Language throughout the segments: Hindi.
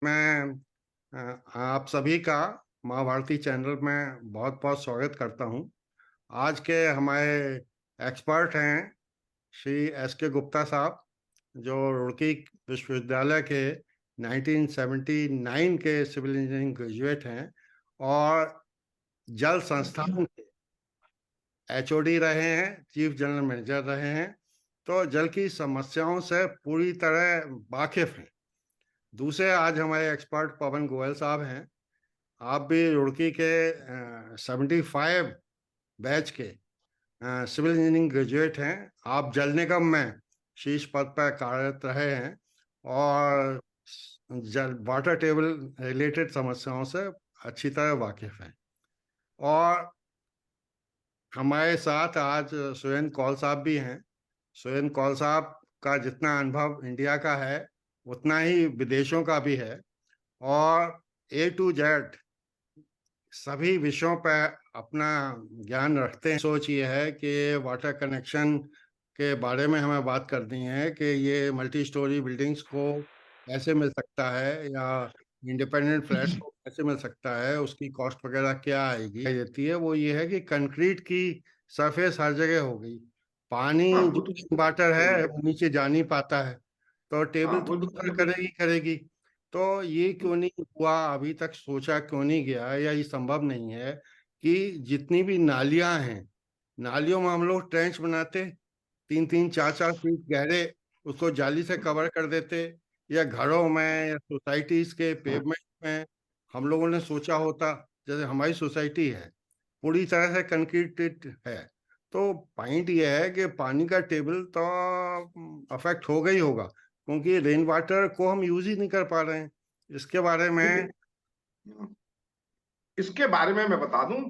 मैं आप सभी का माँ भारती चैनल में बहुत बहुत स्वागत करता हूँ। आज के हमारे एक्सपर्ट हैं श्री एस के गुप्ता साहब, जो रुड़की विश्वविद्यालय के 1979 के सिविल इंजीनियरिंग ग्रेजुएट हैं और जल संस्थान के एचओडी रहे हैं, चीफ जनरल मैनेजर रहे हैं, तो जल की समस्याओं से पूरी तरह वाकिफ हैं। दूसरे आज हमारे एक्सपर्ट पवन गोयल साहब हैं। आप भी रुड़की के 75 बैच के सिविल इंजीनियरिंग ग्रेजुएट हैं। आप जल निगम में शीर्ष पद पर कार्यरत रहे हैं और जल वाटर टेबल रिलेटेड समस्याओं से अच्छी तरह वाकिफ हैं। और हमारे साथ आज सुरेंद्र कौल साहब भी हैं। सुरेंद्र कौल साहब का जितना अनुभव इंडिया का है उतना ही विदेशों का भी है और ए टू जेड सभी विषयों पर अपना ज्ञान रखते हैं। सोच ये है कि वाटर कनेक्शन के बारे में हमें बात करनी है कि ये मल्टी स्टोरी बिल्डिंग्स को कैसे मिल सकता है या इंडिपेंडेंट फ्लैट्स को कैसे मिल सकता है, उसकी कॉस्ट वगैरह क्या आएगी। देती है वो ये है कि कंक्रीट की सरफेस हर जगह हो गई, पानी हाँ वो जो तो वाटर हम्म, है वो नीचे जा नहीं पाता है, तो हाँ टेबल तो वो तो ऊपर करेगी करेगी। तो ये क्यों नहीं हुआ अभी तक, सोचा क्यों नहीं गया, या ये संभव नहीं है कि जितनी भी नालियां हैं, नालियों में हम लोग ट्रेंच बनाते, 3-3 4-4 फीट गहरे, उसको जाली से कवर कर देते, या घरों में या सोसाइटीज के पेवमेंट में हम लोगों ने सोचा होता। जैसे हमारी सोसाइटी है पूरी तरह से कंक्रीटेड है, तो पॉइंट ये है कि पानी का टेबल तो अफेक्ट होगा ही होगा, क्योंकि रेन वाटर को हम यूज ही नहीं कर पा रहे हैं। इसके बारे में देखिए, इसके बारे में मैं बता दूं।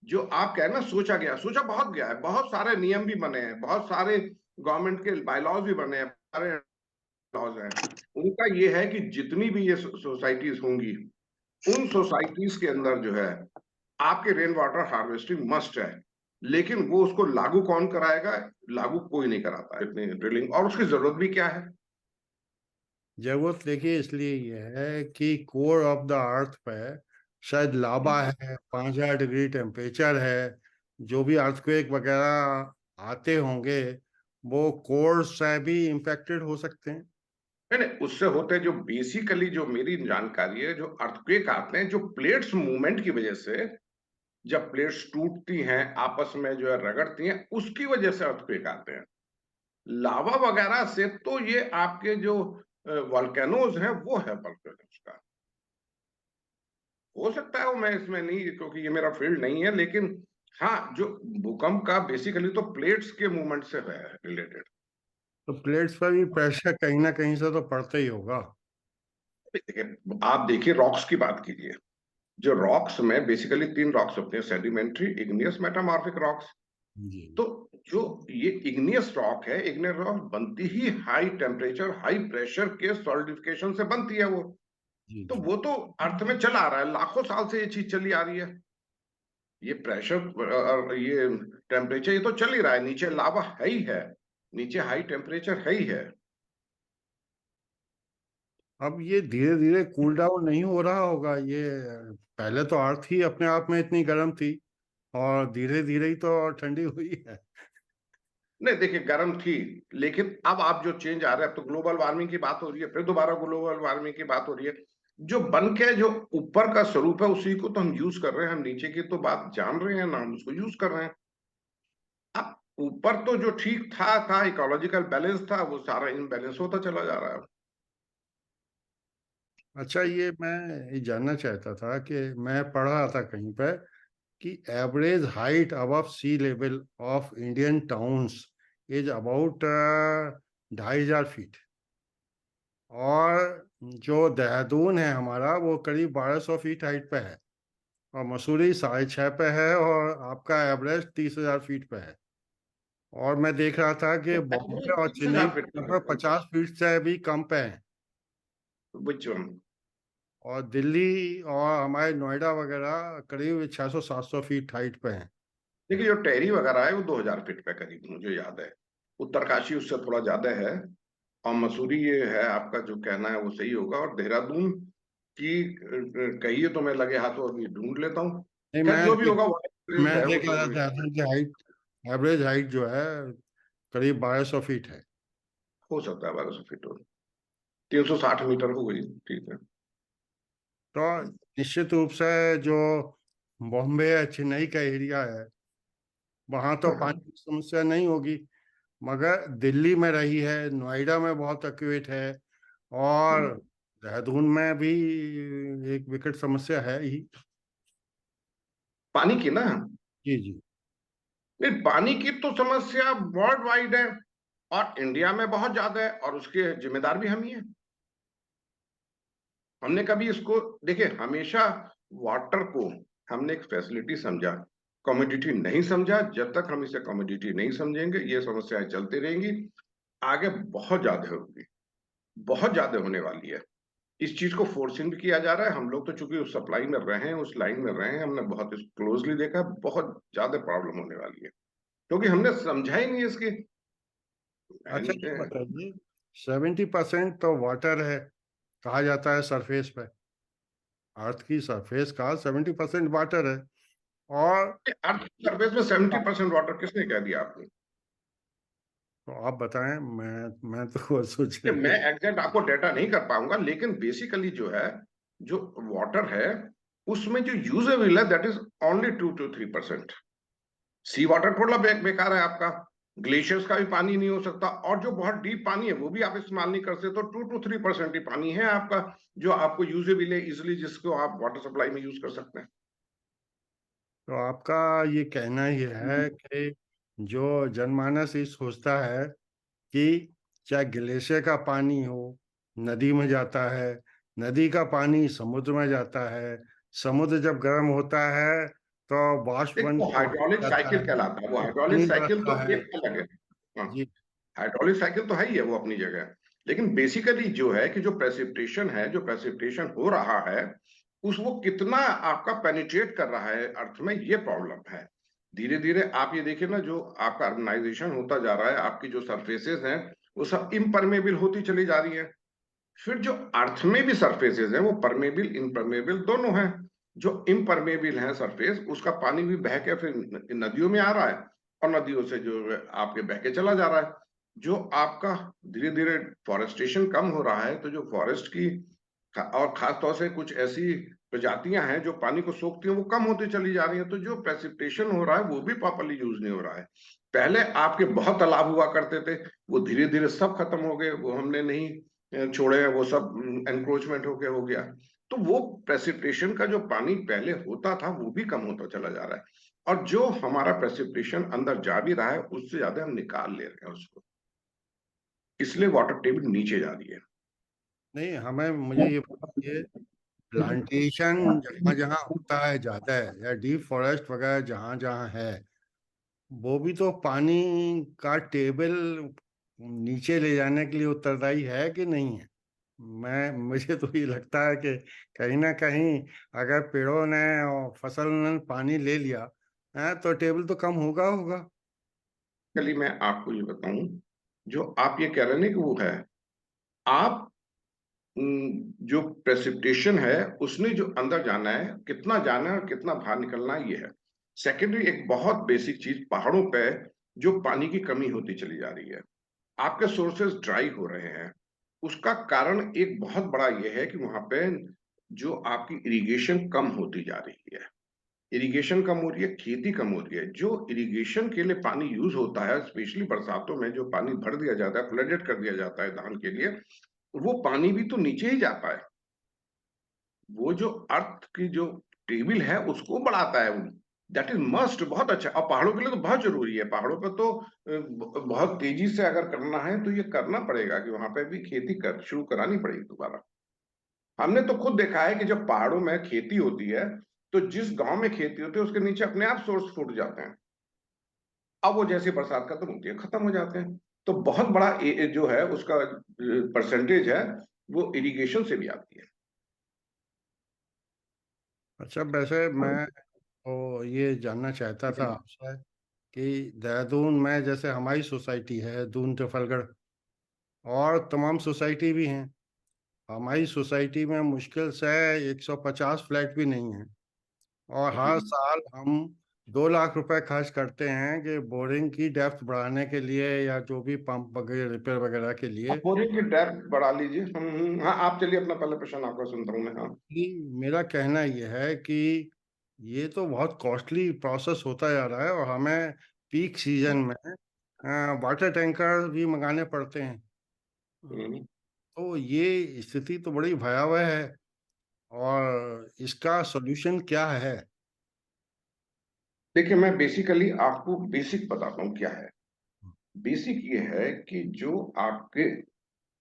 जो आप कह रहे हैं ना, सोचा बहुत गया है, बहुत सारे नियम भी बने हैं, बहुत सारे गवर्नमेंट के बायलॉज भी बने हैं, सारे लॉज हैं। उनका ये है कि जितनी भी ये सोसाइटीज होंगी, उन सोसाइटीज के अंदर जो है आपके रेन वाटर हार्वेस्टिंग मस्ट है। लेकिन वो उसको लागू कौन कराएगा? लागू कोई नहीं कराता है इतनी ड्रिलिंग, और उसकी जरूरत भी क्या है। जरूरत देखिए इसलिए ये है कि कोर ऑफ द अर्थ पे शायद लावा है, 5000 डिग्री टेम्परेचर है, जो भी अर्थक्वेक वगैरह आते होंगे वो कोर से भी इम्पेक्टेड हो सकते हैं। नहीं नहीं, उससे होते जो बेसिकली, जो मेरी जानकारी है, जो अर्थक्वेक आते हैं जो प्लेट्स मूवमेंट की वजह से, जब प्लेट्स टूटती हैं आपस में जो है रगड़ती हैं, उसकी वजह से अर्थक्वेक आते हैं। लावा वगैरह से तो ये आपके जो वॉल्केनोज हैं वो है वॉल्केनोज का। हो सकता है वो, मैं इसमें नहीं, क्योंकि ये मेरा फील्ड नहीं है, लेकिन हाँ, जो भूकंप का बेसिकली तो प्लेट्स के मूवमेंट से है रिलेटेड। तो प्लेट्स पर भी प्रेशर कहीं ना कहीं से तो पड़ता ही होगा। देखिए, आप देखिए रॉक्स की बात कीजिए। जो रॉक्स में बेसिकली तीन रॉक्स होते हैं: सेडिमेंट्री, इग्नियस, मेटामॉर्फिक रॉक्स। जी तो जो ये इग्नियस रॉक है, इग्नियस रॉक बनती ही हाई टेम्परेचर हाई प्रेशर के सॉलिडिफिकेशन से बनती है वो। जी तो जी। वो तो अर्थ में चला आ रहा है, लाखों साल से ये चीज चली आ रही है। ये प्रेशर और ये टेम्परेचर, ये तो चल ही रहा है, नीचे लावा है ही है, नीचे हाई टेम्परेचर है ही है। अब ये धीरे धीरे कूल डाउन नहीं हो रहा होगा ये? पहले तो अर्थ ही अपने आप में इतनी गर्म थी और धीरे धीरे ही तो ठंडी हुई है। नहीं देखिए, गर्म थी, लेकिन अब आप जो चेंज आ रहा है, अब तो ग्लोबल वार्मिंग की बात हो रही है, फिर दोबारा ग्लोबल वार्मिंग की बात हो रही है। जो बन के जो ऊपर का स्वरूप है उसी को तो हम यूज कर रहे हैं, हम नीचे की तो बात जान रहे हैं ना, हम उसको यूज कर रहे हैं। अब ऊपर तो जो ठीक था इकोलॉजिकल बैलेंस था, वो सारा इनबैलेंस होता चला जा रहा है। अच्छा, ये मैं ये जानना चाहता था कि मैं पढ़ रहा था कहीं पर कि average height above sea level of Indian towns is about 2500 feet, और जो देहरादून है हमारा वो करीब 1200 फीट हाइट पे है, और मसूरी 6.5 पे है, और आपका एवरेज 30,000 फीट पे है। और मैं देख रहा था कि बॉम्बे एवरेज और तीस चेन्नई हजार फीट का लगभग 50 फीट से भी कम पे है, विच वन? और दिल्ली और हमारे नोएडा वगैरह करीब 600-700 फीट हाइट पे हैं। देखिए, जो टेहरी वगैरह है वो 2000 फीट पे करीब, मुझे याद है। उत्तरकाशी उससे थोड़ा ज्यादा है, और मसूरी ये है, आपका जो कहना है वो सही होगा। और देहरादून कि कहिए तो मैं लगे हाथों अभी ढूंढ लेता हूँ। नहीं, खैर जो भी होगा वो एक्सपीरियंस मैं है, वो देख तो रहा था देहरादून की हाइट, एवरेज हाइट जो है करीब 1200 फीट है। हो सकता है 1200 फीट हो, 360 मीटर हो गई, ठीक है। तो निश्चित रूप से जो बॉम्बे या चेन्नई का एरिया है वहां तो हाँ हाँ। पानी की समस्या नहीं होगी, मगर दिल्ली में रही है, नोएडा में बहुत एक्यूरेट है, और हम्म। देहरादून में भी एक विकट समस्या है ही। पानी की ना, जी जी। नहीं पानी की तो समस्या वर्ल्ड वाइड है, और इंडिया में बहुत ज्यादा है, और उसके जिम्मेदार भी हम ही हैं। हमने कभी इसको, देखिए हमेशा वाटर को हमने एक फैसिलिटी समझा, कमोडिटी नहीं समझा। जब तक हम इसे कमोडिटी नहीं समझेंगे ये समस्याएं चलती रहेंगी, आगे बहुत ज्यादा होगी, बहुत ज्यादा होने वाली है। इस चीज को फोर्सिंग भी किया जा रहा है। हम लोग तो चूंकि उस सप्लाई में रहे हैं, उस लाइन में रहे हैं, हमने बहुत क्लोजली देखा है, बहुत ज्यादा प्रॉब्लम होने वाली है, क्योंकि हमने समझा ही नहीं इसकी। अच्छा ये बताइए, 70% तो वाटर है कहा जाता है सरफेस पे, अर्थ की सरफेस का 70% वाटर है। और अर्थ सरफेस में 70% वाटर किसने कह दिया आपको? तो आप बताएं, मैं तो सोच कि मैं एग्जैक्ट आपको डेटा नहीं कर पाऊंगा, लेकिन बेसिकली जो है, जो वाटर है उसमें जो यूजेबल है that is only 2 to 3%। Sea water थोड़ा बेकार है आपका, ग्लेशियर्स का भी पानी नहीं हो सकता, और जो बहुत डीप पानी है वो भी आप इस्तेमाल नहीं कर सकते। तो 2 to 3% ही पानी है आपका जो आपको यूजेबल है इजिली, जिसको आप वाटर सप्लाई में यूज कर सकते हैं। तो आपका ये कहना ही है कि जो जनमानस ये सोचता है कि चाहे ग्लेशियर का पानी हो नदी में जाता है, नदी का पानी समुद्र में जाता है, समुद्र जब गर्म होता है तो वाष्प बन देखो के ऊपर हाइड्रोलिक जाता साइकिल है, कहलाता है वो, तो हाइड्रोलिक पानी साइकिल तो बरसता है। एक अलग है। हाँ, जी। हाइड्रोलिक साइकिल तो है ही है, वो अपनी जगह है। लेकिन बेसिकली जो है कि जो प्रेसिपिटेशन है, जो प्रेसिपिटेशन हो रहा है, उस वो कितना आपका पेनिट्रेट कर रहा है अर्थ में, ये प्रॉब्लम है। धीरे धीरे आप ये देखिए ना, जो आपका अर्बनाइजेशन होता जा रहा है, आपकी जो सरफेसेस हैं वो सब इम्परमेबल होती चली जा रही है। फिर जो अर्थ में भी सरफेसेस हैं वो परमेबल इम्परमेबल दोनों हैं। जो इम्परमेबल है सरफेस, उसका पानी भी बह के फिर नदियों में आ रहा है, और नदियों से जो है आपके बह के चला जा रहा है। जो आपका धीरे धीरे फॉरेस्टेशन कम हो रहा है, तो जो फॉरेस्ट की और खास तौर से कुछ ऐसी प्रजातियां हैं जो पानी को सोखती हैं, वो कम होती चली जा रही हैं। तो जो प्रेसिपिटेशन हो रहा है वो भी प्रॉपरली यूज नहीं हो रहा है। पहले आपके बहुत तालाब हुआ करते थे, वो धीरे धीरे सब खत्म हो गए, वो हमने नहीं छोड़े हैं, वो सब एनक्रोचमेंट होके हो गया। तो वो प्रेसिपिटेशन का जो पानी पहले होता था वो भी कम होता चला जा रहा है, और जो हमारा प्रेसिपिटेशन अंदर जा भी रहा है उससे ज्यादा हम निकाल ले रहे हैं उसको, इसलिए वाटर टेबल नीचे जा रही है। नहीं, हमें मुझे ये बताइए, प्लांटेशन जहाँ जहाँ होता है ज्यादा है या डीप फॉरेस्ट वगैरह जहाँ जहाँ है, वो भी तो पानी का टेबल नीचे ले जाने के लिए उत्तरदायी है कि नहीं है? मुझे तो ये लगता है कि कहीं ना कहीं अगर पेड़ों ने और फसल ने पानी ले लिया है तो टेबल तो कम होगा होगा। चलिए मैं आपको ये बताऊं, जो आप ये कह रहे हैं ना कि वो है, आप जो प्रेसिपिटेशन है उसने जो अंदर जाना है, कितना जाना है और कितना बाहर निकलना है, ये है। सेकेंडरी एक बहुत बेसिक चीज, पहाड़ों पे जो पानी की कमी होती चली जा रही है, आपके सोर्सेज ड्राई हो रहे हैं। उसका कारण एक बहुत बड़ा यह है कि वहां पे जो आपकी इरिगेशन कम होती जा रही है, इरिगेशन कम हो रही है, खेती कम हो रही है। जो इरिगेशन के लिए पानी यूज होता है, स्पेशली बरसातों में जो पानी भर दिया जाता है, फ्लडेड कर दिया जाता है धान के लिए, वो पानी भी तो नीचे ही जाता है। वो जो अर्थ की जो टेबल है उसको बढ़ाता है वो, दैट इज मस्ट, बहुत अच्छा। और पहाड़ों के लिए तो बहुत जरूरी है। पहाड़ों पर तो बहुत तेजी से अगर करना है तो ये करना पड़ेगा कि वहां पे भी खेती कर शुरू करानी पड़ेगी दोबारा। हमने तो खुद देखा है कि जब पहाड़ों में खेती होती है, तो जिस गांव में खेती होती है उसके नीचे अपने आप सोर्स फूट जाते हैं। अब वो जैसे बरसात खत्म होती है खत्म हो जाते हैं। तो बहुत बड़ा जो है उसका परसेंटेज है, वो इरिगेशन से भी आती अच्छा, वैसे है। मैं तो ये जानना चाहता था आपसे कि देहरादून में जैसे हमारी सोसाइटी है दून ट्रफलगढ़, और तमाम सोसाइटी भी हैं, हमारी सोसाइटी में मुश्किल से 150 फ्लैट भी नहीं है, और हर साल हम 2 लाख रुपए खर्च करते हैं कि बोरिंग की डेप्थ बढ़ाने के लिए या जो भी पंप वगैरह रिपेयर वगैरह के लिए। आप बोरिंग की डेप्थ बढ़ा लीजिए। हाँ, आप चलिए, अपना पहले प्रश्न आपका सुनता हूँ मैं। हाँ। कि मेरा कहना यह है कि ये तो बहुत कॉस्टली प्रोसेस होता जा रहा है, और हमें पीक सीजन में वाटर टैंकर भी मंगाने पड़ते हैं। हम्म। तो ये स्थिति तो बड़ी भयावह है, और इसका सॉल्यूशन क्या है? देखिए, मैं बेसिकली आपको बेसिक बताता हूँ क्या है। बेसिक ये है कि जो आपके,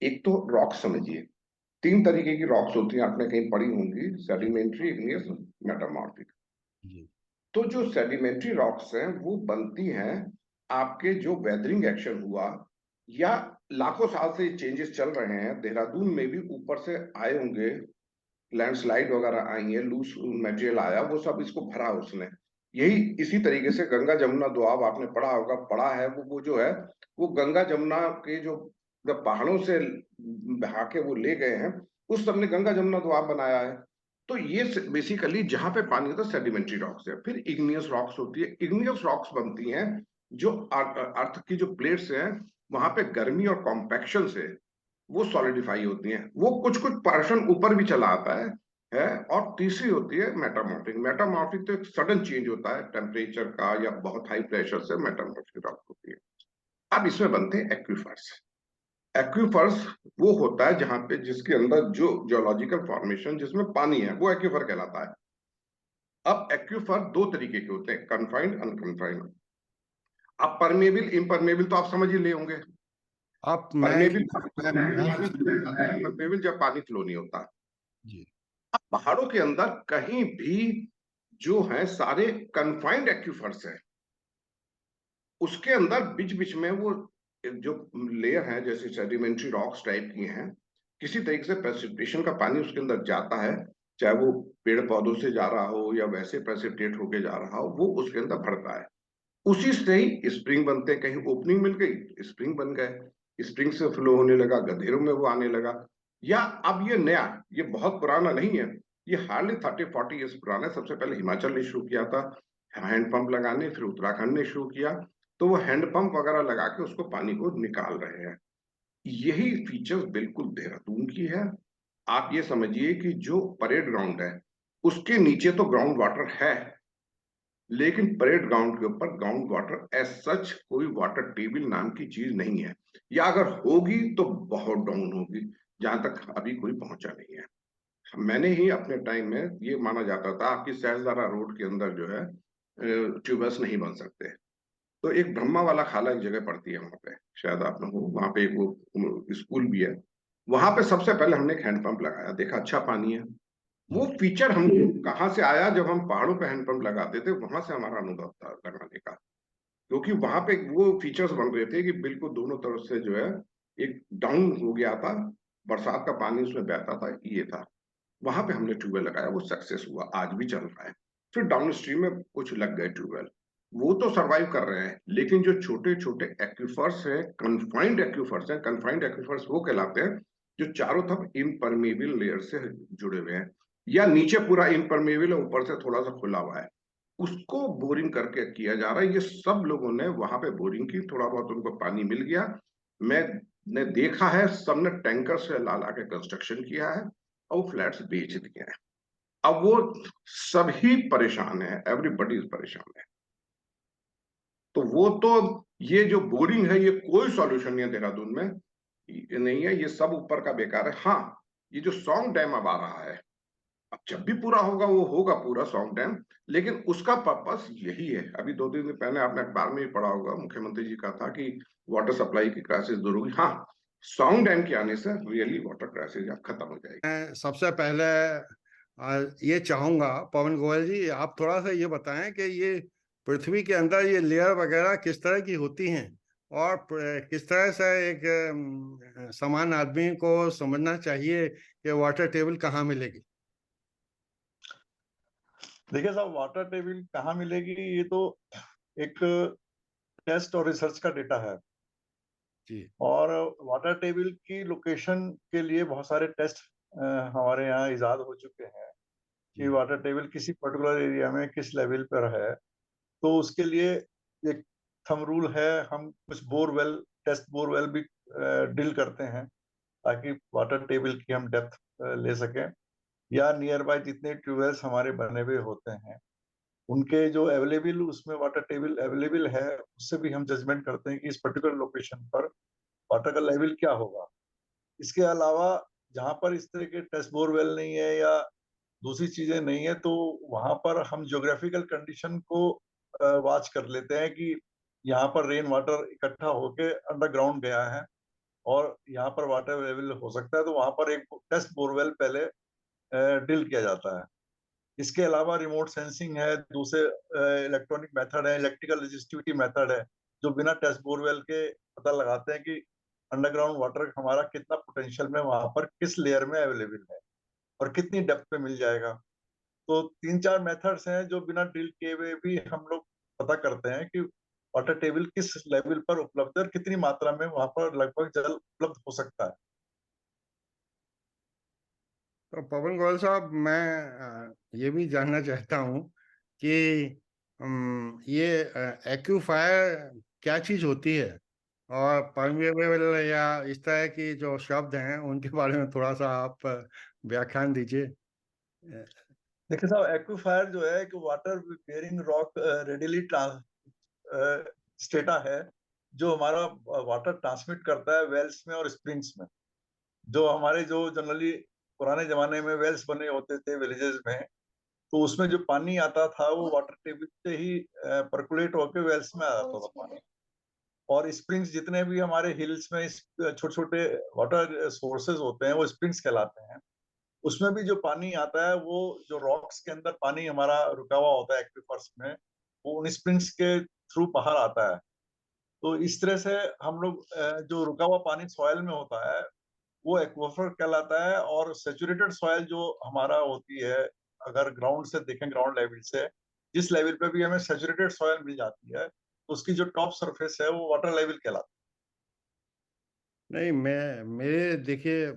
एक तो रॉक समझिए, 3 तरीके की रॉक्स होती हैं, आपने कहीं पढ़ी होंगी, जी सेडिमेंट्री, इग्नियस, मेटामॉर्फिक। जी तो जो सेडिमेंट्री रॉक्स हैं वो बनती हैं आपके जो वेदरिंग एक्शन हुआ, या लाखों साल से चेंजेस चल रहे हैं, देहरादून में भी ऊपर से आए होंगे, लैंडस्लाइड वगैरह आई है, लूज मटेरियल आया, वो सब इसको भरा उसने। यही इसी तरीके से गंगा जमुना दोआब आपने पढ़ा होगा, पढ़ा है, वो जो है, वो गंगा जमुना के जो जब पहाड़ों से बहा के वो ले गए हैं, उस सबने गंगा जमुना दोआब बनाया है। तो ये बेसिकली जहां पे पानी होता है सेडिमेंट्री रॉक्स है। फिर इग्नियस रॉक्स होती है। इग्नियस रॉक्स बनती हैं जो अर्थ की जो प्लेट्स हैं, वहां पे गर्मी और कॉम्पैक्शन से वो सॉलिडिफाई होती हैं, वो कुछ कुछ पर्सन ऊपर भी चला आता है। और तीसरी होती है मेटामॉर्फिक। मेटामॉर्फिक तो एक सडन चेंज होता है टेम्परेचर का, या बहुत हाई प्रेशर से मेटामॉर्फिक रॉक होती है। अब इसमें बनते हैं एक्विफर्स। एक्विफर्स वो होता है जहां पे, जिसके अंदर जो जियोलॉजिकल फॉर्मेशन जिसमें पानी है, वो एक्विफर कहलाता है। अब एक्विफर 2 तरीके के होते हैं, कन्फाइंड, अनकन्फाइंड। अब परमेबल, इम्परमेबल तो आप समझ ही ले होंगे। आप परमेबल, मैं परमेबल जब पानी फ्लो नहीं होता। जी पहाड़ों के अंदर कहीं भी जो है सारे कन्फाइंड एक्यूफर्स हैं, उसके अंदर बीच बीच में वो जो लेयर है, जैसे सेडिमेंट्री रॉक्स टाइप की हैं, किसी तरीके से प्रेसिपिटेशन का पानी उसके अंदर जाता है, चाहे वो पेड़ पौधों से जा रहा हो या वैसे प्रेसिपिटेट होके जा रहा हो, वो उसके अंदर भरता है। उसी से ही स्प्रिंग बनते हैं। कहीं ओपनिंग मिल गई, स्प्रिंग बन गए, स्प्रिंग से फ्लो होने लगा, गधेरों में वो आने लगा। या अब ये नया, ये बहुत पुराना नहीं है, ये हार्डली 30-40 ईयर्स पुराना है। सबसे पहले हिमाचल ने शुरू किया था हैंडपंप लगाने, फिर उत्तराखंड ने शुरू किया। तो वो हैंडपंप वगैरह लगा के उसको पानी को निकाल रहे हैं। यही फीचर्स बिल्कुल देहरादून की है। आप ये समझिए कि जो परेड ग्राउंड है, उसके नीचे तो ग्राउंड वाटर है, लेकिन परेड ग्राउंड के ऊपर ग्राउंड वाटर एज सच कोई वाटर टेबल नाम की चीज नहीं है, या अगर होगी तो बहुत डाउन होगी, जहां तक अभी कोई पहुंचा नहीं है। मैंने ही अपने टाइम में ये माना जाता था, आपकी सहजदारा रोड के अंदर जो है ट्यूबवेल्स नहीं बन सकते। तो एक ब्रह्मा वाला खाला एक जगह पड़ती है वहां पे, शायद आप लोग हो, वहां पे एक वो स्कूल भी है। वहां पे सबसे पहले हमने एक हैंडपंप लगाया, देखा अच्छा पानी है। वो जी फीचर हमको कहाँ से आया, जब हम पहाड़ों पे हैंडपंप लगाते थे, वहां से हमारा अनुभव था लगाने का। क्योंकि वहां पे वो फीचर्स बन रहे थे कि बिल्कुल दोनों तरफ से जो है एक डाउन हो गया था, बरसात का पानी उसमें बहता था, ये था। वहां पे हमने ट्यूबवेल लगाया, वो सक्सेस हुआ, आज भी चल रहा है। फिर डाउन स्ट्रीम में कुछ लग गए ट्यूबवेल, वो तो सरवाइव कर रहे हैं। लेकिन जो छोटे छोटे एक्यूफर्स हैं, कन्फाइंड एक्यूफर्स हैं, कन्फाइंड एक्यूफर्स वो कहलाते हैं जो चारों तरफ इम्परमेबल लेयर से जुड़े हुए हैं, या नीचे पूरा इम्परमेबल है, ऊपर से थोड़ा सा खुला हुआ है, उसको बोरिंग करके किया जा रहा है। ये सब लोगों ने वहां पे बोरिंग की, थोड़ा बहुत उनको पानी मिल गया। मैंने देखा है, सबने टैंकर से ला ला के कंस्ट्रक्शन किया है, और फ्लैट्स बेच दिए हैं। अब वो सभी परेशान है, एवरीबडी परेशान है। तो वो तो, ये जो बोरिंग है, ये कोई सॉल्यूशन नहीं है देहरादून में, ये नहीं है, ये सब ऊपर का बेकार है। हाँ, ये जो सॉन्ग डैम अब आ रहा है, अब जब भी पूरा होगा, वो होगा पूरा सॉन्ग डैम, लेकिन उसका पर्पस यही है। अभी 2 दिन पहले आपने अखबार में भी पढ़ा होगा, मुख्यमंत्री जी का था कि वाटर सप्लाई की क्राइसिस दूर होगी। हाँ, सॉन्ग डैम के आने से रियली वाटर क्राइसिस अब खत्म हो जाएगी। मैं सबसे पहले ये चाहूंगा, पवन गोयल जी, आप थोड़ा सा ये बताएं कि ये पृथ्वी के अंदर ये लेयर वगैरह किस तरह की होती हैं, और किस तरह से एक सामान्य आदमी को समझना चाहिए कि वाटर टेबल कहाँ मिलेगी। देखिए साहब, वाटर टेबल कहाँ मिलेगी, ये तो एक टेस्ट और रिसर्च का डेटा है। जी और वाटर टेबल की लोकेशन के लिए बहुत सारे टेस्ट हमारे यहाँ इजाद हो चुके हैं कि वाटर टेबल किसी पर्टिकुलर एरिया में किस लेवल पर है, तो उसके लिए एक थंब रूल है, हम कुछ बोरवेल, टेस्ट बोरवेल भी ड्रिल करते हैं ताकि वाटर टेबल की हम डेप्थ ले सकें, या नियर बाय जितने ट्यूबवेल्स हमारे बने हुए होते हैं उनके जो अवेलेबल उसमें वाटर टेबल अवेलेबल है, उससे भी हम जजमेंट करते हैं कि इस पर्टिकुलर लोकेशन पर वाटर का लेवल क्या होगा। इसके अलावा जहाँ पर इस तरह के टेस्ट बोरवेल नहीं है या दूसरी चीजें नहीं है, तो वहां पर हम ज्योग्राफिकल कंडीशन को वॉच कर लेते हैं कि यहाँ पर रेन वाटर इकट्ठा होके अंडरग्राउंड गया है और यहाँ पर वाटर अवेलेबल हो सकता है, तो वहां पर एक टेस्ट बोरवेल पहले ड्रिल किया जाता है। इसके अलावा रिमोट सेंसिंग है, दूसरे इलेक्ट्रॉनिक मेथड है, इलेक्ट्रिकल रेजिस्टिविटी मेथड है, जो बिना टेस्ट बोरवेल के पता लगाते हैं कि अंडरग्राउंड वाटर हमारा कितना पोटेंशियल में वहां पर किस लेयर में अवेलेबल है और कितनी डेप्थ पे मिल जाएगा। तो 3-4 मेथड्स हैं जो बिना ड्रिल किए हुए भी हम लोग पता करते हैं कि वाटर टेबल किस लेवल पर उपलब्ध है और कितनी मात्रा में वहां पर लगभग जल उपलब्ध हो सकता है। तो पवन गोयल साहब, मैं ये भी जानना चाहता हूँ कि ये एक्यूफायर क्या चीज होती है, और परमेबल या इस तरह की जो शब्द हैं उनके बारे में थोड़ा सा आप व्याख्यान दीजिए। देखिए साहब, एक्वीफायर जो है कि water bearing rock readily strata है, जो हमारा वाटर ट्रांसमिट करता है वेल्स में और स्प्रिंग्स में। जो हमारे जो जनरली पुराने जमाने में वेल्स बने होते थे विलेजेस में, तो उसमें जो पानी आता था वो वाटर टेबल से ही परकुलेट होकर वेल्स में आ जाता था पानी। और स्प्रिंग्स जितने भी हमारे हिल्स में छोटे छोटे वाटर सोर्सेज होते हैं वो स्प्रिंग्स कहलाते हैं। उसमें भी जो पानी आता है वो जो रॉक्स के अंदर पानी हमारा रुका हुआ होता है एक्वीफर्स में, वो उन स्प्रिंग्स के थ्रू बाहर आता है। तो इस तरह से हम लोग जो रुका हुआ पानी सॉइल में होता है वो एक्वीफर कहलाता है। और सेचुरेटेड सॉइल जो हमारा होती है, अगर ग्राउंड से देखें, ग्राउंड लेवल से जिस लेवल पे भी हमें सेचुरेटेड सॉइल मिल जाती है, तो उसकी जो टॉप सरफेस है वो वाटर लेवल कहलाता नहीं, मेरे देखिए,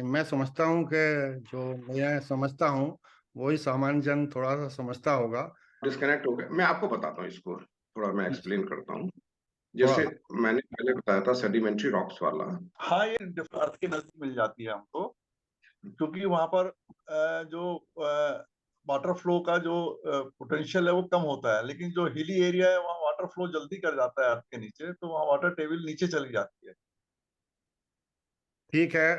मैं समझता हूँ कि जो मैं समझता हूँ वही सामान्य जन थोड़ा सा समझता होगा। डिस्कनेक्ट हो गया, मैं आपको बताता हूँ इसको, थोड़ा मैं एक्सप्लेन करता हूँ। थोड़ा। जैसे मैंने पहले बताया था सेडिमेंट्री रॉक्स वाला। है। हाँ, ये अर्थ के नजदीक मिल जाती है हमको, क्योंकि वहां पर जो वाटर फ्लो का जो पोटेंशियल है वो कम होता है, लेकिन जो हिली एरिया है वहाँ वाटर फ्लो जल्दी कर जाता है अर्थ के नीचे, तो वहाँ वाटर टेबल नीचे चली जाती है। ठीक है,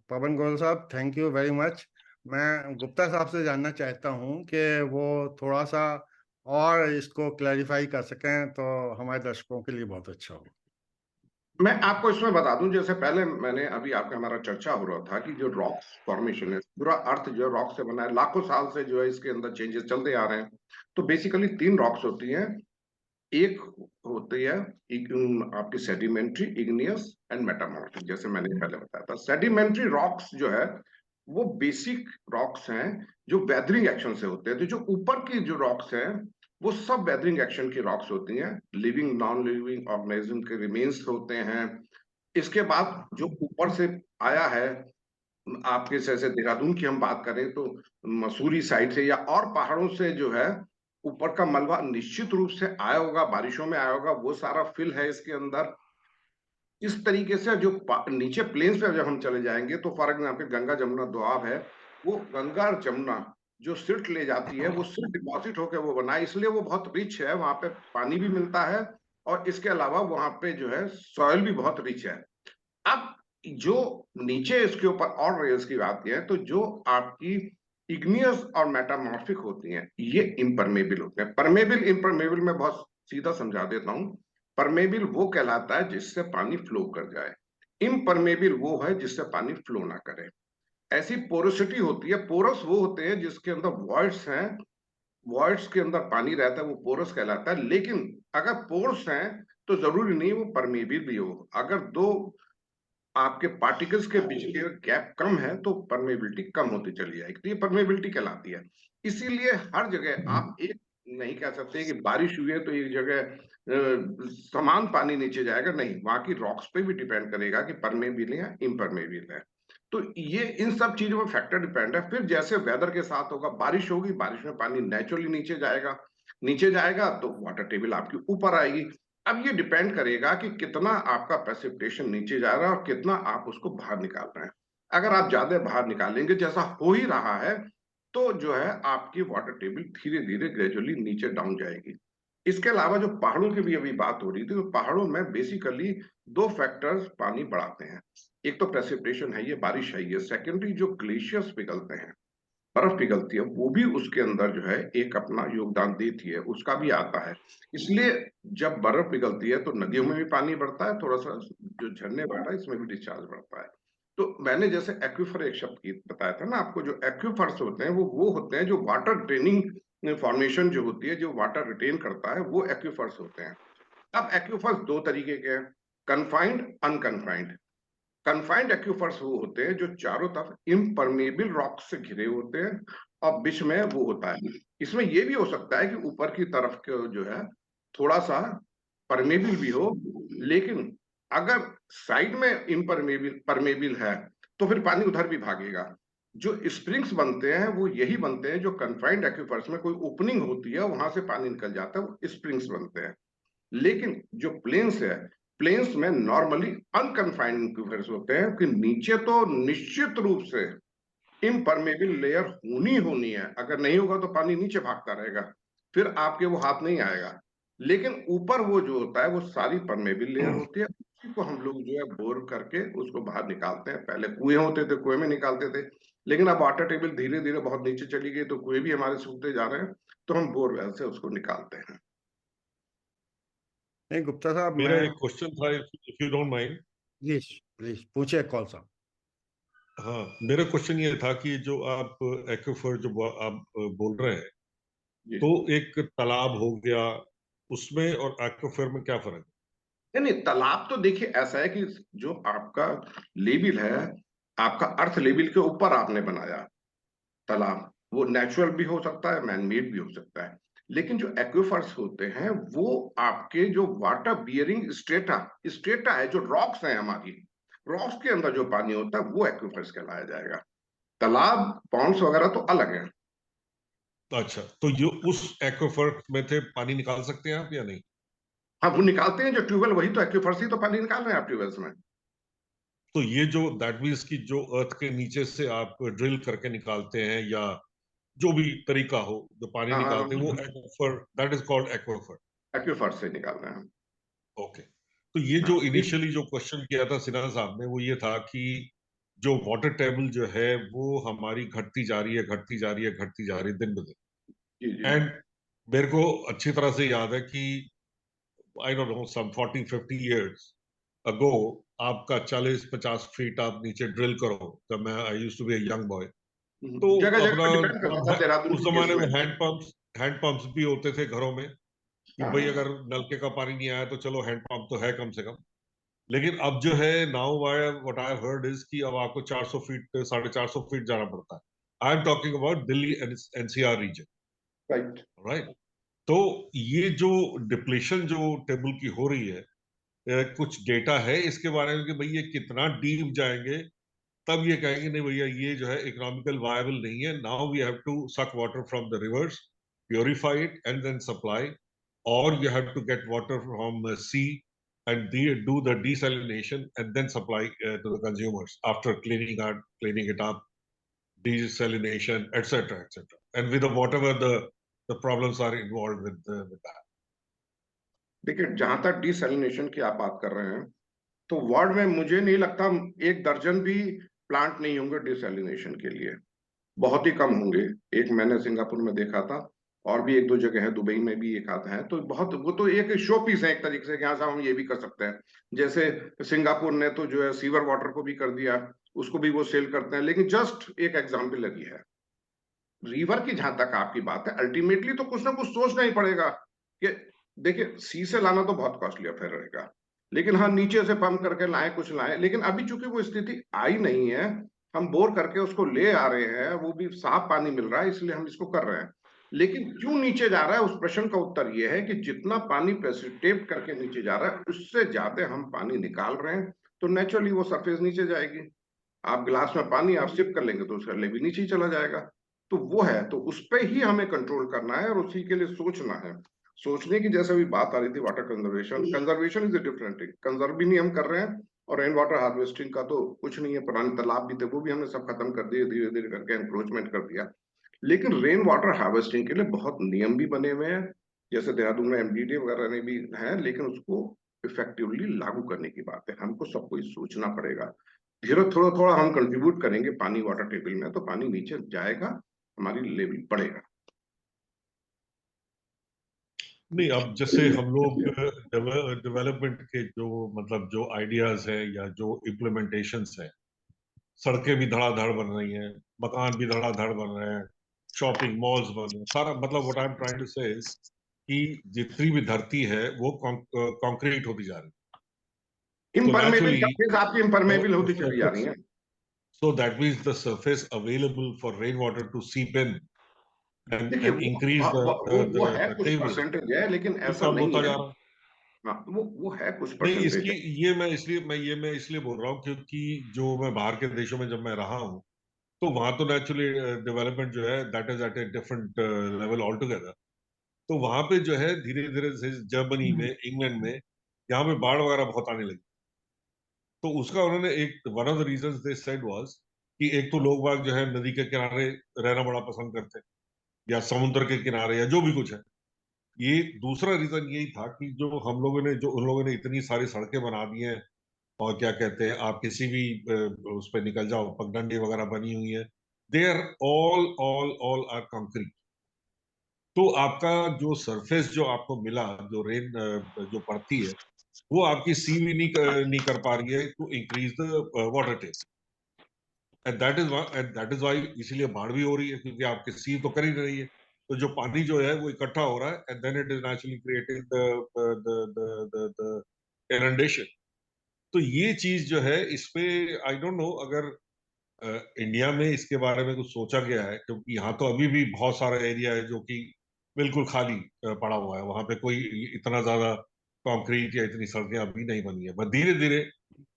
पवन गोयल साहब, थैंक यू वेरी मच। मैं गुप्ता साहब से जानना चाहता हूँ कि वो थोड़ा सा और इसको क्लैरिफाई कर सकें तो हमारे दर्शकों के लिए बहुत अच्छा होगा। मैं आपको इसमें बता दूं, जैसे पहले मैंने अभी आपका हमारा चर्चा हो रहा था कि जो रॉक्स फॉर्मेशन है, पूरा अर्थ जो है रॉक से बना है, लाखों साल से जो है इसके अंदर चेंजेस चलते आ रहे हैं। तो बेसिकली 3 रॉक्स होती हैं। एक होती है आपकी सेडिमेंट्री, इग्नियस एंड मेटामॉर्फिक, जैसे मैंने पहले बताया था। सेडिमेंट्री रॉक्स जो है वो बेसिक रॉक्स हैं जो वेदरिंग एक्शन से होते हैं। तो जो ऊपर की जो रॉक्स हैं वो सब वेदरिंग एक्शन की रॉक्स होती हैं, लिविंग नॉन लिविंग ऑर्गेनिज्म के रिमेन्स होते हैं। इसके बाद जो ऊपर से आया है, आपके जैसे देहरादून की हम बात करें तो मसूरी साइड से या और पहाड़ों से जो है ऊपर का मलबा निश्चित रूप से आया होगा, बारिशों में आया होगा, वो सारा फिल है इसके अंदर। इस तरीके से जो नीचे प्लेन्स पे जब हम चले जाएंगे तो फॉर एग्जाम्पल गंगा जमुना दोआब है, वो गंगा और जमुना जो सिल्ट ले जाती है वो सिल्ट डिपॉजिट होकर वो बना है, इसलिए वो बहुत रिच है, वहां पे पानी भी मिलता है और इसके अलावा वहां पे जो है सॉइल भी बहुत रिच है। अब जो नीचे इसके ऊपर और रेल्स की बात है, तो जो आपकी इग्नियस और मेटामॉर्फिक होती हैं ये इम्परमेबल होते हैं। परमेबल इम्परमेबल में बहुत सीधा समझा देता हूं। परमेबल वो कहलाता है जिससे पानी फ्लो कर जाए, इम्परमेबल वो है जिससे पानी फ्लो ना करे। ऐसी पोरोसिटी होती है, पोरस वो होते हैं जिसके अंदर वॉइड्स हैं, वॉइड्स के अंदर पानी रहता है, वो पोरस कहलाता है। लेकिन अगर पोर्स हैं तो जरूरी नहीं वो परमेबल भी हो। अगर दो आपके पार्टिकल्स के बीच के गैप कम है तो परमेबिलिटी कम होती चली जाएगी, तो ये परमेबिलिटी कहलाती है। इसीलिए हर जगह आप एक नहीं कह सकते कि बारिश हुई है तो एक जगह समान पानी नीचे जाएगा, नहीं, वहां की रॉक्स पे भी डिपेंड करेगा कि परमेबिल है या इम्परमेबिल है। तो ये इन सब चीजों में फैक्टर डिपेंड है। फिर जैसे वेदर के साथ होगा, बारिश होगी, बारिश में पानी नेचुरली नीचे जाएगा तो वाटर टेबल आपकी ऊपर आएगी। अब ये डिपेंड करेगा कि कितना आपका प्रेसिपिटेशन नीचे जा रहा है और कितना आप उसको बाहर निकाल रहे हैं। अगर आप ज्यादा बाहर निकालेंगे, जैसा हो ही रहा है, तो जो है आपकी वाटर टेबल धीरे धीरे ग्रेजुअली नीचे डाउन जाएगी। इसके अलावा जो पहाड़ों की भी अभी बात हो रही थी, तो पहाड़ों में बेसिकली दो फैक्टर्स पानी बढ़ाते हैं। एक तो प्रेसिपिटेशन है, ये बारिश है, ये सेकेंडरी जो ग्लेशियर्स पिघलते हैं, बर्फ पिघलती है, वो भी उसके अंदर जो है एक अपना योगदान देती है, उसका भी आता है। इसलिए जब बर्फ पिघलती है तो नदियों में भी पानी बढ़ता है, थोड़ा सा जो झरने बढ़ता है इसमें भी डिस्चार्ज बढ़ता है। तो मैंने जैसे एक्विफर एक शब्द की बताया था ना आपको, जो एक्विफर्स होते हैं वो होते हैं जो वाटर ड्रेनिंग फॉर्मेशन जो होती है, जो वाटर रिटेन करता है, वो एक्विफर्स होते हैं। अब एक्विफर्स दो तरीके के हैं, कन्फाइंड, अनकन्फाइंड। कन्फाइंड एक्विफर्स वो होते हैं जो चारों तरफ इम्परमेबल रॉक से घिरे होते हैं और बीच में वो होता है। इसमें ये भी हो सकता है कि ऊपर की तरफ के जो है थोड़ा सा परमेबल भी हो, लेकिन अगर साइड में परमेबल है तो फिर पानी उधर भी भागेगा। जो स्प्रिंग्स बनते हैं वो यही बनते हैं, जो कन्फाइंड एक्विफर्स में कोई ओपनिंग होती है वहां से पानी निकल जाता है, वो स्प्रिंग्स बनते हैं। लेकिन जो प्लेन्स है, प्लेन्स में नॉर्मली अनकन्फाइंड एक्विफर्स होते हैं कि नीचे तो निश्चित रूप से इम्परमेबल लेयर होनी है, अगर नहीं होगा तो पानी नीचे भागता रहेगा, फिर आपके वो हाथ नहीं आएगा। लेकिन ऊपर वो जो होता है वो सारी परमेबल लेयर होती है, उसी को हम लोग जो है बोर करके उसको बाहर निकालते हैं। पहले कुएं होते थे, कुएं में निकालते थे, लेकिन अब वाटर टेबल धीरे धीरे बहुत नीचे चली गई तो कुएं भी हमारे सूखते जा रहे हैं, तो हम बोरवेल से उसको निकालते हैं। नहीं गुप्ता साहब, मेरा मैं एक क्वेश्चन था, if you don't mind. Please please पूछिए कौल साहब। हाँ, मेरा क्वेश्चन ये था कि जो आप एक्विफर जो आप बोल रहे हैं, जी। तो एक तालाब हो गया, उसमें और एक्विफर में क्या फर्क है? नहीं, तालाब तो देखिए ऐसा है कि जो आपका लेवल है, आपका अर्थ लेवल के ऊपर आपने बनाया तालाब, वो नेचुरल भी हो सकता है, मैन मेड भी हो सकता है। लेकिन जो एक्विफर्स होते हैं वो आपके जो वाटर बियरिंग स्ट्रेटा है, जो रॉक्स हैं हमारी, रॉक्स के अंदर जो पानी होता है वो एक्विफर्स कहलाया जाएगा। तालाब, पॉन्ड्स वगैरह तो अलग है। अच्छा, तो ये उस एक्विफर में से पानी निकाल सकते हैं आप या नहीं? हाँ, वो निकालते हैं जो ट्यूबवेल, वही तो एक्विफर्स ही तो पानी निकाल रहे हैं आप ट्यूबवेल्स में। तो ये जो दैट मीन्स की जो अर्थ के नीचे से आप ड्रिल करके निकालते हैं, या जो भी तरीका हो जो पानी हाँ, निकालते हैं, वो aquifer, that is called aquifer. Aquifers से निकाल रहे हैं। ओके। तो ये हाँ, जो इनिशियली जो क्वेश्चन किया था सिन्हा साहब ने, वो ये था कि जो वाटर टेबल जो है वो हमारी घटती जा रही है, घटती जा रही है, घटती जा रही है दिन ब दिन। जी जी। एंड मेरे को अच्छी तरह से याद है कि I don't know some 40-50 years ago आपका 40-50 फीट आप नीचे ड्रिल करो, जब मैं I used to be a young boy, तो जगह जगह अपना पे डिपेंड करता था, देहरादून उस के केस जमाने में में। हैंड पंप्स भी होते थे घरों में, कि हाँ भाई हाँ। अगर नलके का पानी नहीं आया तो चलो हैंड पंप तो है कम से कम। लेकिन अब जो है now what I heard is कि अब आपको 400 फीट 450 फीट जाना पड़ता है। I am talking about Delhi NCR region, right. Right? तो ये जो डिप्लेशन जो टेबल की हो रही है, कुछ डेटा है इसके बारे में कि भाई ये कितना डीप जाएंगे तब ये कहेंगे नहीं भैया ये जो है इकोनॉमिकल वायबल नहीं है, now we have to suck water from the rivers, purify it and then supply, or you have to get water from sea and do the desalination and then supply to the consumers after cleaning it up, desalination, etc., and with whatever the problems are involved with that. देखिए, जहां तक डिसैलिनेशन की आप बात कर रहे हैं, तो वर्ल्ड में मुझे नहीं लगता एक दर्जन भी प्लांट नहीं होंगे डिसैलिनेशन के लिए, बहुत ही कम होंगे। एक मैंने सिंगापुर में देखा था, और भी एक दो जगह है, दुबई में भी एक आधा है, तो बहुत, वो तो एक शो पीस है एक तरीके से, यहाँ से हम ये भी कर सकते हैं। जैसे सिंगापुर ने तो जो है सीवर वाटर को भी कर दिया, उसको भी वो सेल करते हैं, लेकिन जस्ट एक एग्जाम्पल लगी है। रिवर की जहां तक आपकी बात है, अल्टीमेटली तो कुछ ना कुछ सोचना ही पड़ेगा कि देखिए, सी से लाना तो बहुत कॉस्टली अफेयर रहेगा, लेकिन हाँ नीचे से पंप करके लाए, कुछ लाए, लेकिन अभी चूंकि वो स्थिति आई नहीं है, हम बोर करके उसको ले आ रहे हैं, वो भी साफ पानी मिल रहा है, इसलिए हम इसको कर रहे हैं। लेकिन क्यों नीचे जा रहा है, उस प्रश्न का उत्तर ये है कि जितना पानी प्रेसिपिटेट करके नीचे जा रहा है, उससे ज्यादा हम पानी निकाल रहे हैं, तो नेचुरली वो सरफेस नीचे जाएगी। आप गिलास में पानी आप सिप कर लेंगे तो उसका लेवल नीचे ही चला जाएगा। तो वो है, तो उस पे ही हमें कंट्रोल करना है और उसी के लिए सोचना है। सोचने की जैसे भी बात आ रही थी, water conservation, conservation is a different thing. Conserve भी नहीं हम कर रहे हैं, और रेन वाटर हार्वेस्टिंग का तो कुछ नहीं है। पुराने तालाब भी थे, वो भी हमने सब खत्म कर दिए, धीरे धीरे करके एंक्रोचमेंट कर दिया। लेकिन रेन वाटर हार्वेस्टिंग के लिए बहुत नियम भी बने हुए हैं, जैसे देहरादून में एमडीडी वगैरह ने भी है, लेकिन उसको इफेक्टिवली लागू करने की बात है। हमको सबको सोचना पड़ेगा। धीरे थोड़ा थोड़ा हम कंट्रीब्यूट करेंगे पानी वाटर टेबल में, तो पानी नीचे जाएगा, हमारी लेवल बढ़ेगा। नहीं, अब जैसे हम लोग डेवलपमेंट के जो मतलब जो आइडियाज है या जो इम्प्लीमेंटेशंस है, सड़कें भी धड़ाधड़ बन रही हैं, मकान भी धड़ाधड़ बन रहे हैं, शॉपिंग मॉल्स बन रहे हैं, सारा मतलब what I am trying to say is कि जितनी भी धरती है वो कंक्रीट होती जा रही है। तो इम्परमेबल नेचुरली सरफेस आपकी इम्परमेबल होती चली जा रही है। so that means the surface available for rainwater to seep in देखिए and increase वो है the कुछ table, परसेंटेज है, लेकिन वो ऐसा कम नहीं होता है। जा रहा है। हाँ, वो है कुछ नहीं, परसेंटेज इसकी है। मैं इसलिए बोल रहा हूँ क्योंकि जो मैं बाहर के देशों में जब मैं रहा हूँ, तो वहां तो नेचुरली डेवलपमेंट जो है that is at a different level all together. तो वहां पे जो है धीरे धीरे जर्मनी में, इंग्लैंड में, यहाँ पे बाढ़ वगैरह बहुत आने लगी। तो उसका उन्होंने एक one of the reasons they said was कि एक तो लोग बाग जो है नदी के किनारे रहना बड़ा पसंद करते हैं, या समुद्र के किनारे, या जो भी कुछ है। ये दूसरा रीजन यही था कि जो हम लोगों ने, जो उन लोगों ने इतनी सारी सड़कें बना दी हैं, और क्या कहते हैं, आप किसी भी उस पर निकल जाओ, पगडंडी वगैरह बनी हुई है, they are all all all are concrete. तो आपका जो सरफेस जो आपको मिला, जो रेन जो पड़ती है, वो आपकी सी भी नहीं कर पा रही है to increase the water table. And that is why इसीलिए बाढ़ भी हो रही है, क्योंकि आपकी सी तो कर ही नहीं रही है। तो जो पानी जो है वो इकट्ठा हो रहा है, and then it is naturally creating the inundation. तो ये चीज जो है, इस पे आई डोंट नो अगर इंडिया में इसके बारे में कुछ सोचा गया है, क्योंकि यहाँ तो अभी भी बहुत सारा एरिया है जो कि बिल्कुल खाली पड़ा हुआ है। वहां पे कोई इतना ज्यादा कंक्रीट या इतनी सड़कें अभी नहीं बनी है, बट धीरे धीरे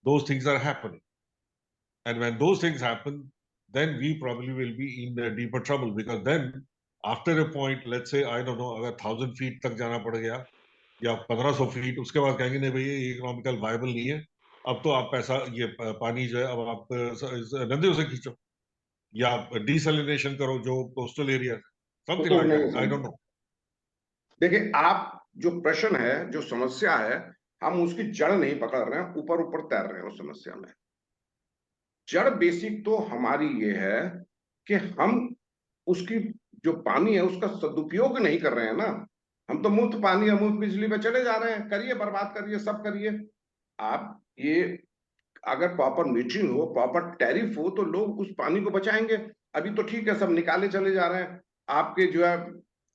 those things are happening, and when those things happen, then we probably will be in deeper trouble, because then after a point, let's say I don't know, अगर 1000 फीट तक जाना पड़ गया या 1500 फीट, उसके बाद कहेंगे नहीं भैया ये इकोनॉमिकल वायबल नहीं है, अब तो आप पैसा ये पानी जो है अब आप नदियों से खींचो, या डिसैलिनेशन करो जो कोस्टल एरिया, समथिंग तो लाइक नहीं दैट, आई डोंट समझ, नो। देखिए आप, जो प्रश्न है, जो समस्या है, हम उसकी जड़ नहीं पकड़ रहे हैं, ऊपर ऊपर तैर रहे हैं उस समस्या में। जड़ बेसिक तो हमारी ये है कि हम उसकी, जो पानी है उसका सदुपयोग नहीं कर रहे हैं ना। हम तो मुफ्त पानी या मुफ्त बिजली पे चले जा रहे हैं, करिए, बर्बाद करिए, सब करिए। आप ये, अगर प्रॉपर मीटरिंग हो, प्रॉपर टैरिफ हो, तो लोग उस पानी को बचाएंगे। अभी तो ठीक है, सब निकाले चले जा रहे हैं। आपके जो है,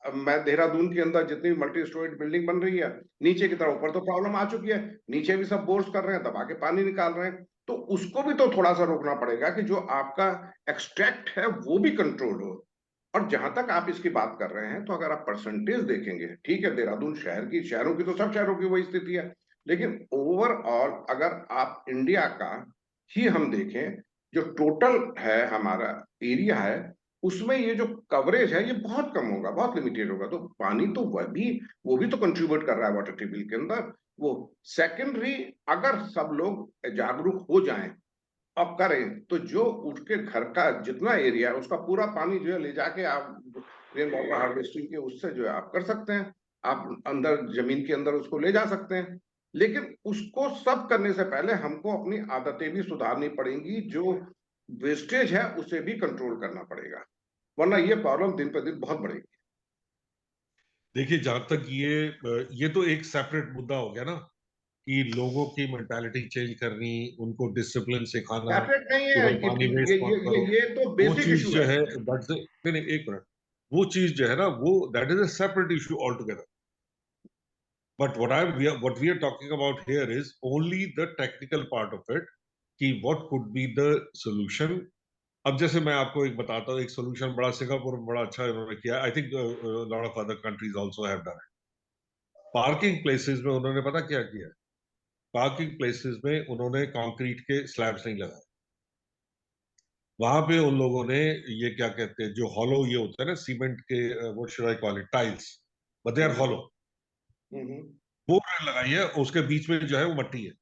मैं देहरादून के अंदर जितनी मल्टी स्टोरेज बिल्डिंग बन रही है, नीचे की तरफ, ऊपर तो प्रॉब्लम आ चुकी है, नीचे भी सब बोर्स कर रहे हैं, दबा के पानी निकाल रहे हैं। तो उसको भी तो थोड़ा सा रोकना पड़ेगा कि जो आपका एक्सट्रैक्ट है वो भी कंट्रोल हो। और जहां तक आप इसकी बात कर रहे हैं, तो अगर आप परसेंटेज देखेंगे, ठीक है, देहरादून शहर की, शहरों की तो सब शहरों की वही स्थिति है, लेकिन ओवरऑल अगर आप इंडिया का ही हम देखें, जो टोटल है हमारा एरिया है, उसमें ये जो कवरेज है ये बहुत कम होगा, बहुत लिमिटेड होगा। तो पानी तो वो भी तो कंट्रीब्यूट कर रहा है वाटर टेबल के अंदर। वो सेकेंडरी, अगर सब लोग जागरूक हो जाएं अब करें, तो जो उसके घर का जितना एरिया है उसका पूरा पानी जो है ले जाके आप रेन वाटर हार्वेस्टिंग के उससे जो है आप कर सकते हैं। आप अंदर जमीन के अंदर उसको ले जा सकते हैं। लेकिन उसको सब करने से पहले हमको अपनी आदतें भी सुधारनी पड़ेंगी, जो वेस्टेज है उसे भी कंट्रोल करना पड़ेगा, वरना ये प्रॉब्लम दिन पर दिन बहुत बढ़ेगी। देखिए, जहां तक ये तो एक सेपरेट मुद्दा हो गया ना, कि लोगों की मेंटालिटी चेंज करनी, उनको डिसिप्लिन सिखाना सेपरेट नहीं कि है, भाई पानी वेस्ट मत करो। ये तो वो बेसिक चीज इशू जो है। है, नहीं नहीं, एक मिनट, वो चीज जो है ना, वो that is a separate issue all together. But what we are talking about here is only the technical part of it, कि what could be the solution. अब जैसे मैं आपको एक बताता हूँ, एक सोल्यूशन बड़ा सिंगापुर में बड़ा अच्छा इन्होंने किया, I think lot of other countries also have done. Parking places में उन्होंने पता क्या किया? पार्किंग प्लेसेस में उन्होंने कंक्रीट के स्लैब्स नहीं लगाए, वहां पे उन लोगों ने ये क्या कहते हैं, जो हॉलो ये होता है ना सीमेंट के, what should I call it, tiles, but they are hollow, hmm. वो लगाई है, उसके बीच में जो है वो मट्टी है।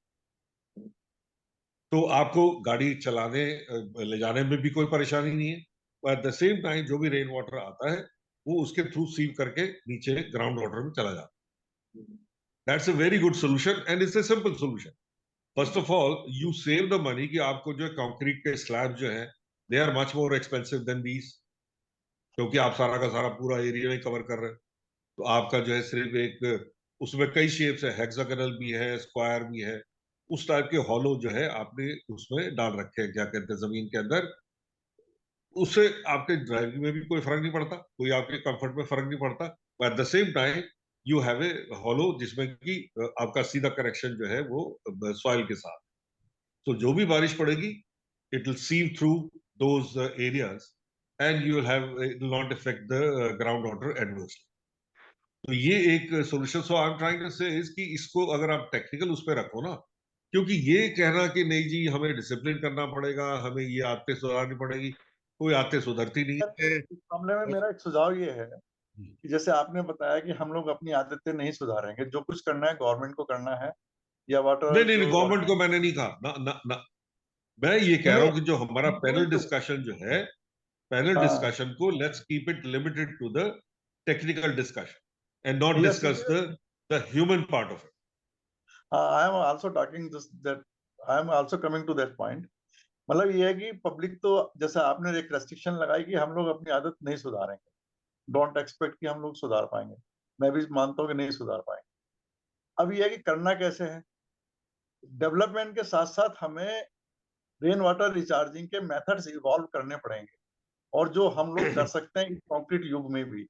तो आपको गाड़ी चलाने ले जाने में भी कोई परेशानी नहीं है। एट द सेम टाइम जो भी रेन वाटर आता है वो उसके थ्रू सीव करके नीचे ग्राउंड वाटर में चला जाता है। That's a very good solution and it's a simple solution. First of all you save the money कि आपको जो है कंक्रीट के स्लैब जो है they are much more expensive than these, क्योंकि आप सारा का सारा पूरा एरिया में कवर कर रहे हैं। तो आपका जो है सिर्फ एक, उसमें कई शेप्स है, हेक्सागोनल भी है, स्क्वायर भी है, उस टाइप के हॉलो जो है आपने उसमें डाल रखे हैं, क्या कहते हैं, जमीन के अंदर। उससे आपके ड्राइविंग में भी कोई फर्क नहीं पड़ता, कोई आपके कंफर्ट में फर्क नहीं पड़ता। At the same time you have a hollow जिसमें कि आपका सीधा कनेक्शन जो है वो सॉइल के साथ, तो जो भी बारिश पड़ेगी it will seep through those areas and you will have, it will not affect the groundwater adversely. तो ये एक solution, so I am trying to say is कि इसको अगर आप टेक्निकल उस पर रखो ना, क्योंकि ये कहना कि नहीं जी हमें डिसिप्लिन करना पड़ेगा, हमें ये आदतें सुधारनी पड़ेगी, कोई आदतें सुधरती नहीं है। इस मामले में मेरा एक सुझाव ये है कि जैसे आपने बताया कि हम लोग अपनी आदतें नहीं सुधारेंगे, जो कुछ करना है गवर्नमेंट को करना है, या वाटर नहीं नहीं, जो गवर्नमेंट को मैंने नहीं कहा ना ना ना, मैं ये कह रहा नहीं, हूं कि जो हमारा पैनल डिस्कशन जो है, पैनल हाँ, डिस्कशन को let's keep it limited to the technical discussion and not yes, discuss the human part of it. I am also talking this that, I am also coming to that point. मतलब ये है कि पब्लिक तो, जैसे आपने एक रेस्ट्रिक्शन लगाई कि हम लोग अपनी आदत नहीं सुधारेंगे, डोंट एक्सपेक्ट कि हम लोग सुधार पाएंगे। मैं भी मानता हूँ कि नहीं सुधार पाएंगे। अब ये है कि करना कैसे है। डेवलपमेंट के साथ साथ हमें रेन वाटर रिचार्जिंग के मेथड्स इवॉल्व करने पड़ेंगे, और जो हम लोग कर सकते हैं कॉन्क्रीट युग में भी,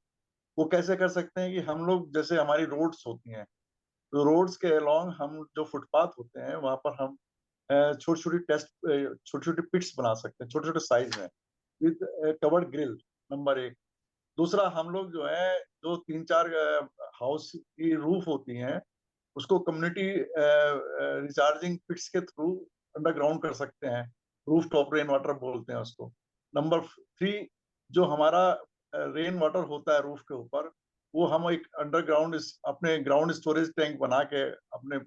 वो कैसे कर सकते हैं कि हम लोग, जैसे हमारी रोड्स होती हैं, तो रोड्स के अलोंग हम जो फुटपाथ होते हैं वहां पर हम छोटी छोटी छोटी छोटी पिट्स बना सकते हैं, छोटे छोटे साइज में, विद कवर्ड ग्रिल, नंबर एक। दूसरा, हम लोग जो है, जो 3-4 हाउस की रूफ होती हैं, उसको कम्युनिटी रिचार्जिंग पिट्स के थ्रू अंडरग्राउंड कर सकते हैं, रूफ टॉप रेन वाटर बोलते हैं उसको। नंबर 3, जो हमारा रेन वाटर होता है रूफ के ऊपर, वो हम एक अंडरग्राउंड अपने ग्राउंड स्टोरेज टैंक बना के अपने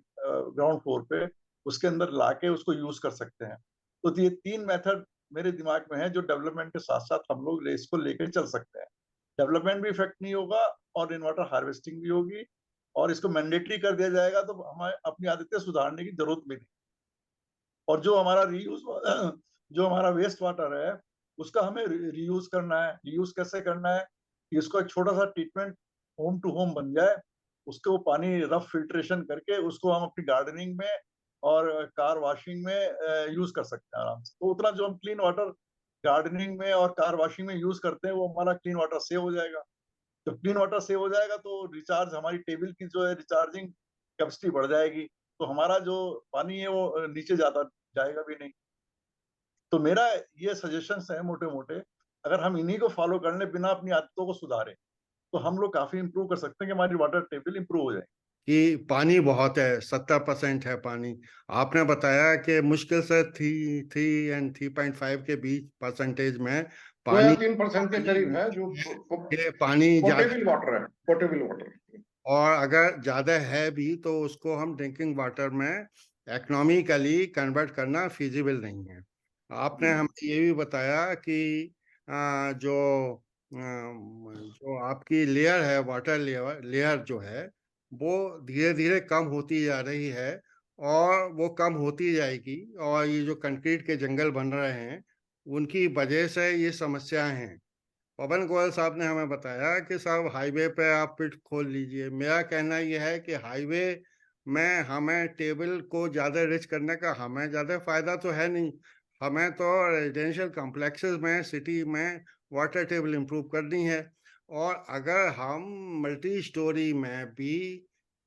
ग्राउंड फ्लोर पे उसके अंदर लाके उसको यूज कर सकते हैं। तो ये 3 मेथड मेरे दिमाग में है, जो डेवलपमेंट के साथ साथ हम लोग इसको लेकर चल सकते हैं। डेवलपमेंट भी इफेक्ट नहीं होगा और रेन वाटर हार्वेस्टिंग भी होगी, और इसको मैंडेटरी कर दिया जाएगा तो हमें अपनी आदतें सुधारने की जरूरत भी नहीं। और जो हमारा रीयूज जो हमारा वेस्ट वाटर है, उसका हमें रीयूज करना है। रीयूज कैसे करना है कि इसको एक छोटा सा ट्रीटमेंट होम टू होम बन जाए, उसको पानी रफ फिल्ट्रेशन करके उसको हम अपनी गार्डनिंग में और कार वॉशिंग में यूज कर सकते हैं आराम से। तो उतना जो हम क्लीन वाटर गार्डनिंग में और कार वॉशिंग में यूज करते हैं, वो हमारा क्लीन वाटर सेव हो जाएगा। जब क्लीन वाटर सेव हो जाएगा तो रिचार्ज, हमारी टेबल की जो है रिचार्जिंग कैपेसिटी बढ़ जाएगी, तो हमारा जो पानी है वो नीचे ज्यादा जाएगा भी नहीं। तो मेरा ये सजेशंस है मोटे मोटे, अगर हम इन्हीं को फॉलो कर ले बिना अपनी आदतों को सुधारे, तो हम लोग काफी इंप्रूव कर सकते हैं कि हमारी वाटर टेबल इंप्रूव हो जाए। कि पानी बहुत है, 70% है पानी। आपने बताया कि मुश्किल से 3 एंड 3.5 के बीच परसेंटेज में 2 या पानी 3% के करीब है जो के पानी ज्यादा, पोर्टेबल वाटर है, पोर्टेबल वाटर। और अगर ज्यादा है भी तो उसको हम ड्रिंकिंग वाटर में इकोनॉमिकली कन्वर्ट करना फिजिबल नहीं है। आपने हमें ये भी बताया कि जो आपकी लेयर है, वाटर लेयर जो है, वो धीरे धीरे कम होती जा रही है, और वो कम होती जाएगी, और ये जो कंक्रीट के जंगल बन रहे हैं उनकी वजह से ये समस्याएं हैं। पवन गोयल साहब ने हमें बताया कि साहब हाईवे पे आप पिट खोल लीजिए। मेरा कहना यह है कि हाईवे में हमें टेबल को ज़्यादा रिच करने का हमें ज़्यादा फायदा तो है नहीं। हमें तो रेजिडेंशियल कॉम्प्लेक्सेस में, सिटी में वाटर टेबल इम्प्रूव करनी है। और अगर हम मल्टी स्टोरी में भी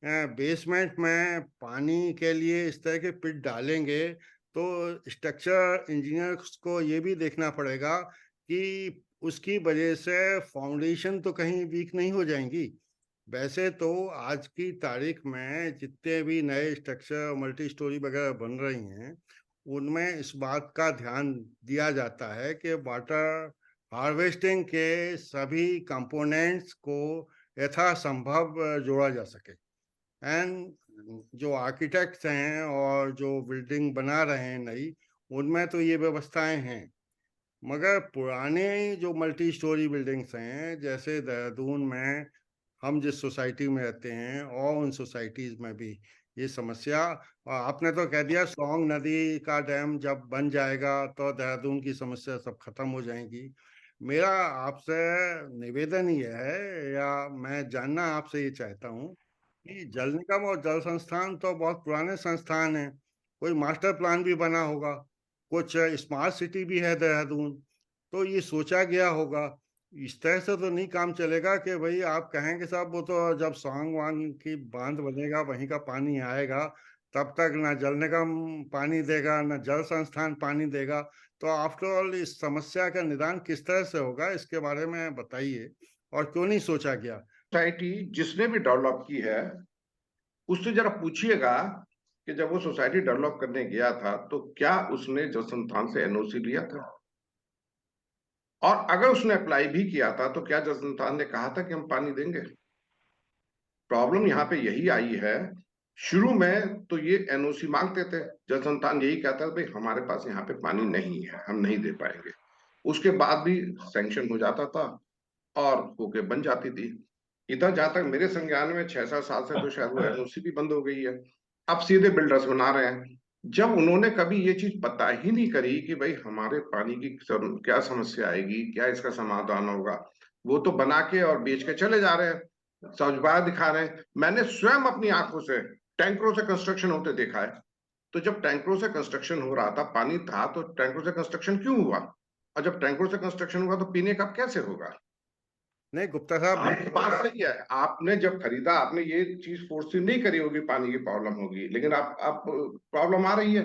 बेसमेंट में पानी के लिए इस तरह के पिट डालेंगे, तो स्ट्रक्चर इंजीनियर्स को ये भी देखना पड़ेगा कि उसकी वजह से फाउंडेशन तो कहीं वीक नहीं हो जाएंगी। वैसे तो आज की तारीख में जितने भी नए स्ट्रक्चर, मल्टी स्टोरी वगैरह बन रही हैं, उनमें इस बात का ध्यान दिया जाता है कि वाटर हार्वेस्टिंग के सभी कंपोनेंट्स को यथासंभव जोड़ा जा सके। एंड जो आर्किटेक्ट्स हैं और जो बिल्डिंग बना रहे हैं नई, उनमें तो ये व्यवस्थाएं हैं, मगर पुराने जो मल्टी स्टोरी बिल्डिंग्स हैं, जैसे देहरादून में हम जिस सोसाइटी में रहते हैं और उन सोसाइटीज में भी ये समस्या। और आपने तो कह दिया सोंग नदी का डैम जब बन जाएगा तो देहरादून की समस्या सब खत्म हो जाएगी। मेरा आपसे निवेदन ये है, या मैं जानना आपसे ये चाहता हूँ कि जल निगम और जल संस्थान तो बहुत पुराने संस्थान हैं, कोई मास्टर प्लान भी बना होगा, कुछ स्मार्ट सिटी भी है देहरादून, तो ये सोचा गया होगा। इस तरह से तो नहीं काम चलेगा कि भाई आप कहेंगे साहब वो तो जब सोंग वांग की बांध बनेगा वहीं का पानी आएगा, तब तक ना जल निगम पानी देगा ना जल संस्थान पानी देगा। तो आफ्टर ऑल इस समस्या का निदान किस तरह से होगा, इसके बारे में बताइए, और क्यों नहीं सोचा गया। सोसाइटी जिसने भी डेवलप की है उससे जरा पूछिएगा कि जब वो सोसाइटी डेवलप करने गया था तो क्या उसने जल संस्थान से एनओसी लिया था, और अगर उसने अप्लाई भी किया था तो क्या जल संस्थान ने कहा था कि हम पानी देंगे। प्रॉब्लम यहाँ पे यही आई है, शुरू में तो ये एनओसी मांगते थे, जल संस्थान यही कहता था भाई हमारे पास यहाँ पे पानी नहीं है, हम नहीं दे पाएंगे। उसके बाद भी सैंक्शन हो जाता था और होके बन जाती थी। इधर जहां तक मेरे संज्ञान में 6-7 साल से तो शायद वो एनओसी भी बंद हो गई है। अब सीधे बिल्डर्स बना रहे हैं, जब उन्होंने कभी ये चीज पता ही नहीं करी कि भाई हमारे पानी की क्या समस्या आएगी, क्या इसका समाधान होगा, वो तो बना के और बेच के चले जा रहे हैं, सौजबार दिखा रहे हैं। मैंने स्वयं अपनी आंखों से टैंकरों से कंस्ट्रक्शन होते देखा है। तो जब टैंकरों से कंस्ट्रक्शन हो रहा था, पानी था, तो टैंकरों से कंस्ट्रक्शन क्यों हुआ, और जब टैंकरों से कंस्ट्रक्शन हुआ तो पीने का कैसे होगा। नहीं गुप्ता साहब, आपकी बात सही है, आपने जब खरीदा आपने ये चीज फोर्स नहीं करी होगी, पानी की प्रॉब्लम होगी, लेकिन आप प्रॉब्लम आ रही है।